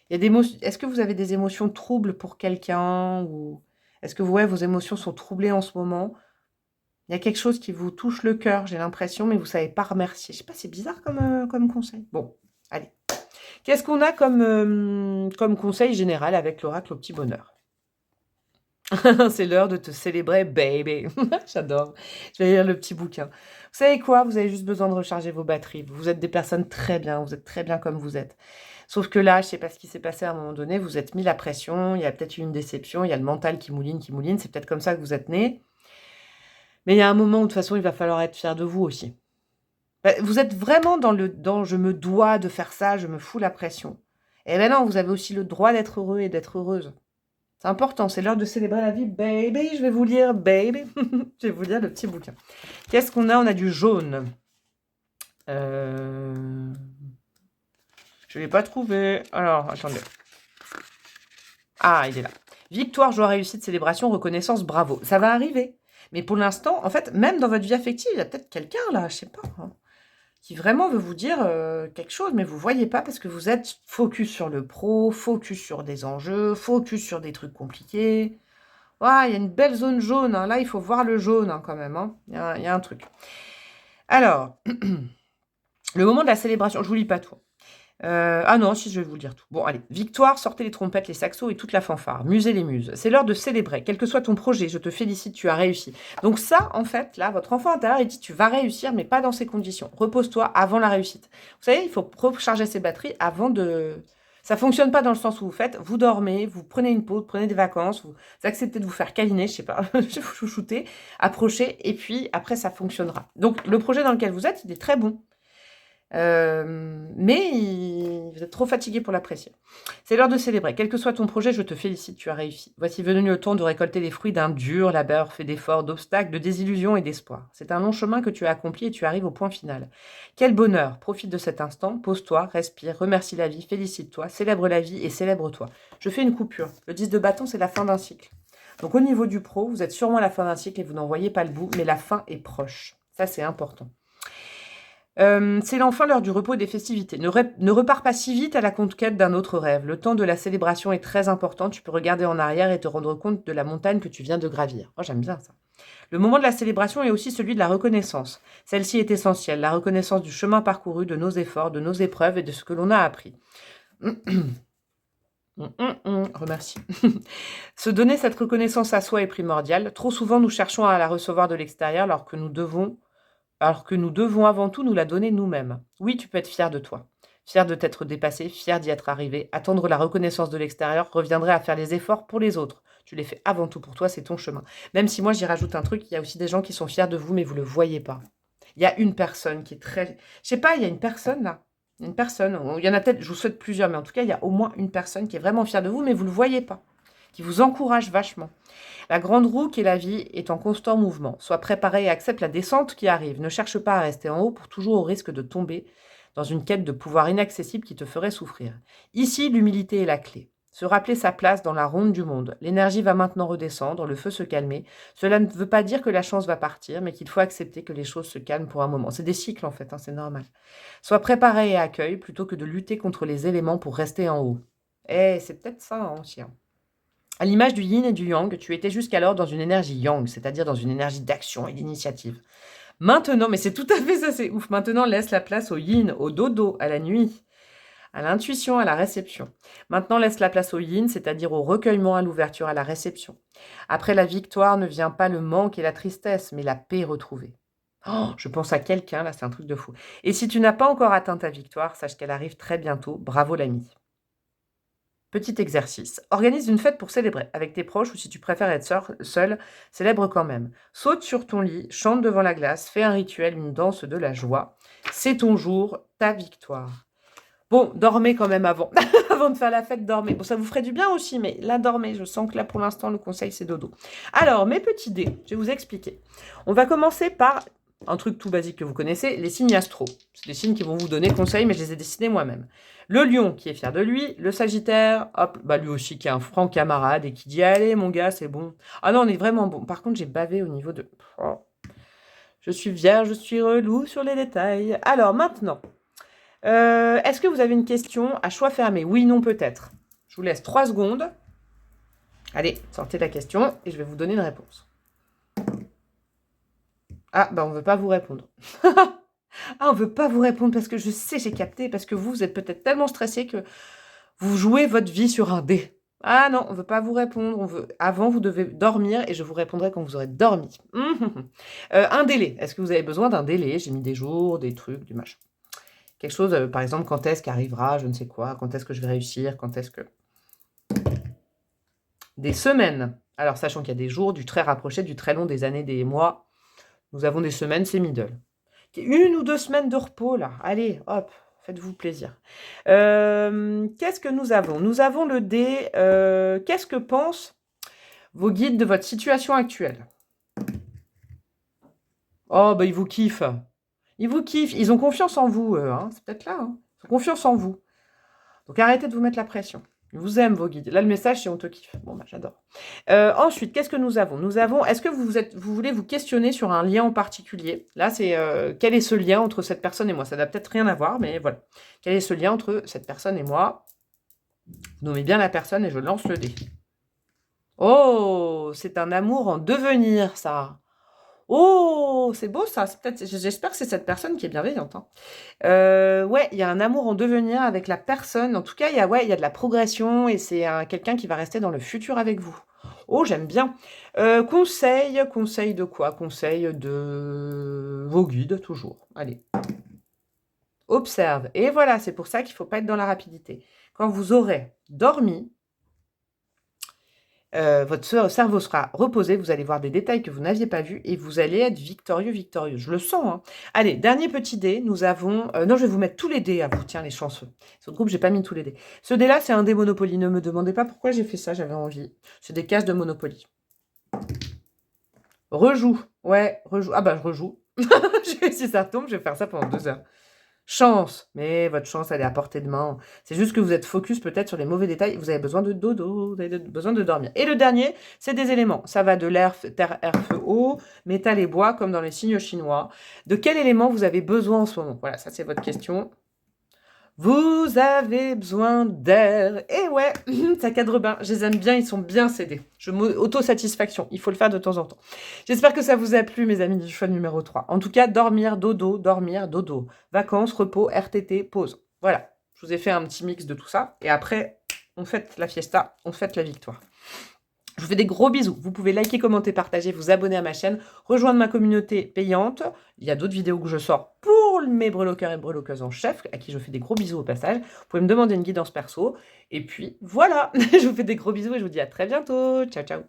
Speaker 2: Il y a des Est-ce que vous avez des émotions troubles pour quelqu'un ou est-ce que vos émotions sont troublées en ce moment? Il y a quelque chose qui vous touche le cœur, j'ai l'impression, mais vous ne savez pas remercier. Je sais pas, c'est bizarre comme conseil. Bon, allez. Qu'est-ce qu'on a comme conseil général avec l'oracle au petit bonheur? C'est l'heure de te célébrer, baby. J'adore. Je vais lire le petit bouquin. Vous savez quoi? Vous avez juste besoin de recharger vos batteries. Vous êtes des personnes très bien. Vous êtes très bien comme vous êtes. Sauf que là, je ne sais pas ce qui s'est passé à un moment donné. Vous êtes mis la pression. Il y a peut-être eu une déception. Il y a le mental qui mouline, qui mouline. C'est peut-être comme ça que vous êtes né. Mais il y a un moment où, de toute façon, il va falloir être fier de vous aussi. Vous êtes vraiment dans je me dois de faire ça, je me fous la pression. Et bien non, vous avez aussi le droit d'être heureux et d'être heureuse. C'est important, c'est l'heure de célébrer la vie, baby. Je vais vous lire, baby. Je vais vous lire le petit bouquin. Qu'est-ce qu'on a? On a du jaune. Je ne l'ai pas trouvé. Alors, attendez. Ah, il est là. Victoire, joie, réussite, célébration, reconnaissance, bravo. Ça va arriver. Mais pour l'instant, en fait, même dans votre vie affective, il y a peut-être quelqu'un là, je sais pas, hein, qui vraiment veut vous dire quelque chose, mais vous ne voyez pas parce que vous êtes focus sur le pro, focus sur des enjeux, focus sur des trucs compliqués. Ouais, il y a une belle zone jaune. Hein. Là, il faut voir le jaune hein, quand même. Hein. Il y a un truc. Alors, le moment de la célébration, je ne vous lis pas tout. Ah non, si, je vais vous le dire tout. Bon, allez. Victoire, sortez les trompettes, les saxos et toute la fanfare. Musez les muses. C'est l'heure de célébrer. Quel que soit ton projet, je te félicite, tu as réussi. Donc ça, en fait, là, votre enfant intérieur, il dit, tu vas réussir, mais pas dans ces conditions. Repose-toi avant la réussite. Vous savez, il faut recharger ses batteries avant de... Ça fonctionne pas dans le sens où vous faites, vous dormez, vous prenez une pause, prenez des vacances, vous acceptez de vous faire câliner, je sais pas, je vous chouchouter, approchez, et puis après, ça fonctionnera. Donc, le projet dans lequel vous êtes, il est très bon. Mais vous êtes trop fatigué pour l'apprécier. C'est l'heure de célébrer. Quel que soit ton projet, je te félicite, tu as réussi. Voici venu le temps de récolter les fruits d'un dur labeur fait d'efforts, d'obstacles, de désillusions et d'espoir. C'est un long chemin que tu as accompli et tu arrives au point final. Quel bonheur! Profite de cet instant, pose-toi, respire, remercie la vie, félicite-toi, célèbre la vie et célèbre-toi. Je fais une coupure. Le 10 de bâton, c'est la fin d'un cycle. Donc au niveau du pro, vous êtes sûrement à la fin d'un cycle et vous n'en voyez pas le bout, mais la fin est proche. Ça, c'est important. C'est enfin l'heure du repos et des festivités. Ne repars pas si vite à la conquête d'un autre rêve. Le temps de la célébration est très important. Tu peux regarder en arrière et te rendre compte de la montagne que tu viens de gravir. Oh, j'aime bien ça. Le moment de la célébration est aussi celui de la reconnaissance. Celle-ci est essentielle. La reconnaissance du chemin parcouru, de nos efforts, de nos épreuves et de ce que l'on a appris. Remercie. Se donner cette reconnaissance à soi est primordial. Trop souvent, nous cherchons à la recevoir de l'extérieur alors que nous devons avant tout nous la donner nous-mêmes. Oui, tu peux être fier de toi, fier de t'être dépassé, fier d'y être arrivé. Attendre la reconnaissance de l'extérieur reviendrait à faire les efforts pour les autres. Tu les fais avant tout pour toi, c'est ton chemin. Même si moi, j'y rajoute un truc, il y a aussi des gens qui sont fiers de vous, mais vous ne le voyez pas. Il y a une personne qui est très... Je sais pas, il y a une personne là. Il y a une personne, il y en a peut-être, je vous souhaite plusieurs, mais en tout cas, il y a au moins une personne qui est vraiment fière de vous, mais vous ne le voyez pas. Qui vous encourage vachement. La grande roue qui est la vie est en constant mouvement. Sois préparé et accepte la descente qui arrive. Ne cherche pas à rester en haut pour toujours au risque de tomber dans une quête de pouvoir inaccessible qui te ferait souffrir. Ici, l'humilité est la clé. Se rappeler sa place dans la ronde du monde. L'énergie va maintenant redescendre, le feu se calmer. Cela ne veut pas dire que la chance va partir, mais qu'il faut accepter que les choses se calment pour un moment. C'est des cycles en fait, hein, c'est normal. Sois préparé et accueille plutôt que de lutter contre les éléments pour rester en haut. Eh, c'est peut-être ça hein, aussi. Hein. À l'image du yin et du yang, tu étais jusqu'alors dans une énergie yang, c'est-à-dire dans une énergie d'action et d'initiative. Maintenant, mais c'est tout à fait ça, c'est ouf. Maintenant, laisse la place au yin, au dodo, à la nuit. à l'intuition, à la réception. Maintenant, laisse la place au yin, c'est-à-dire au recueillement, à l'ouverture, à la réception. Après la victoire ne vient pas le manque et la tristesse, mais la paix retrouvée. Oh, je pense à quelqu'un, là, c'est un truc de fou. Et si tu n'as pas encore atteint ta victoire, sache qu'elle arrive très bientôt. Bravo l'ami. Petit exercice. Organise une fête pour célébrer avec tes proches ou si tu préfères être seul, célèbre quand même. Saute sur ton lit, chante devant la glace, fais un rituel, une danse de la joie. C'est ton jour, ta victoire. Bon, dormez quand même avant. Avant de faire la fête, dormez. Bon, ça vous ferait du bien aussi, mais là, dormez. Je sens que là, pour l'instant, le conseil, c'est dodo. Alors, mes petits dés, je vais vous expliquer. On va commencer par un truc tout basique que vous connaissez, les signes astro. C'est des signes qui vont vous donner conseil, mais je les ai dessinés moi-même. Le lion qui est fier de lui, le sagittaire, hop, bah lui aussi qui est un franc camarade et qui dit allez mon gars c'est bon. Ah non on est vraiment bon. Par contre j'ai bavé au niveau de... Oh. Je suis vierge, je suis relou sur les détails. Alors maintenant, est-ce que vous avez une question à choix fermé? Oui, non, peut-être. Je vous laisse 3 secondes. Allez, sortez la question et je vais vous donner une réponse. Ah, bah on ne veut pas vous répondre. Ah, on ne veut pas vous répondre parce que je sais, j'ai capté, parce que vous êtes peut-être tellement stressé que vous jouez votre vie sur un dé. Ah non, on ne veut pas vous répondre. Avant, vous devez dormir et je vous répondrai quand vous aurez dormi. Un délai. Est-ce que vous avez besoin d'un délai? J'ai mis des jours, des trucs, du machin. Quelque chose, par exemple, quand est-ce qu'arrivera, je ne sais quoi, quand est-ce que je vais réussir, quand est-ce que... Des semaines. Alors, sachant qu'il y a des jours, du très rapproché, du très long, des années, des mois. Nous avons des semaines, c'est middle. 1 ou 2 semaines de repos, là. Allez, hop, faites-vous plaisir. Qu'est-ce que nous avons? Nous avons le dé. Qu'est-ce que pensent vos guides de votre situation actuelle? Oh, bah, ils vous kiffent. Ils vous kiffent. Ils ont confiance en vous, hein. C'est peut-être là. Hein. Ils ont confiance en vous. Donc, arrêtez de vous mettre la pression. Ils vous aiment, vos guides. Là, le message, c'est on te kiffe. Bon, bah, j'adore. Ensuite, qu'est-ce que nous avons? Nous avons, est-ce que vous voulez vous questionner sur un lien en particulier? Là, c'est quel est ce lien entre cette personne et moi? Ça n'a peut-être rien à voir, mais voilà. Quel est ce lien entre cette personne et moi? Nommez bien la personne et je lance le dé. Oh, c'est un amour en devenir, ça. Oh, c'est beau ça. J'espère que c'est cette personne qui est bienveillante. Hein. Ouais, il y a un amour en devenir avec la personne. En tout cas, il y a de la progression et c'est quelqu'un qui va rester dans le futur avec vous. Oh, j'aime bien. Conseil de quoi? Conseil de vos guides, toujours. Allez. Observe. Et voilà, c'est pour ça qu'il ne faut pas être dans la rapidité. Quand vous aurez dormi, votre cerveau sera reposé, vous allez voir des détails que vous n'aviez pas vus et vous allez être victorieux. Je le sens. Hein. Allez, dernier petit dé, nous avons... non, je vais vous mettre tous les dés à vous, tiens, les chanceux. Sur le groupe, j'ai pas mis tous les dés. Ce dé-là, c'est un dé Monopoly. Ne me demandez pas pourquoi j'ai fait ça, j'avais envie. C'est des cases de Monopoly. Rejoue. Ouais, rejoue. Ah bah, je rejoue. Si ça retombe, je vais faire ça pendant 2 heures. Chance, mais votre chance, elle est à portée de main. C'est juste que vous êtes focus peut-être sur les mauvais détails. Vous avez besoin de dodo, vous avez besoin de dormir. Et le dernier, c'est des éléments. Ça va de l'air, terre, air, feu, eau, métal et bois, comme dans les signes chinois. De quel élément vous avez besoin en ce moment? Voilà, ça c'est votre question. Vous avez besoin d'air. Et ouais, ça cadre bien. Je les aime bien, ils sont bien cédés. Autosatisfaction, il faut le faire de temps en temps. J'espère que ça vous a plu, mes amis du choix numéro 3. En tout cas, dormir, dodo. Vacances, repos, RTT, pause. Voilà, je vous ai fait un petit mix de tout ça. Et après, on fête la fiesta, on fête la victoire. Je vous fais des gros bisous. Vous pouvez liker, commenter, partager, vous abonner à ma chaîne, rejoindre ma communauté payante. Il y a d'autres vidéos que je sors pour mes breloqueurs et breloqueuses en chef, à qui je fais des gros bisous au passage. Vous pouvez me demander une guidance perso. Et puis voilà, je vous fais des gros bisous et je vous dis à très bientôt. Ciao, ciao.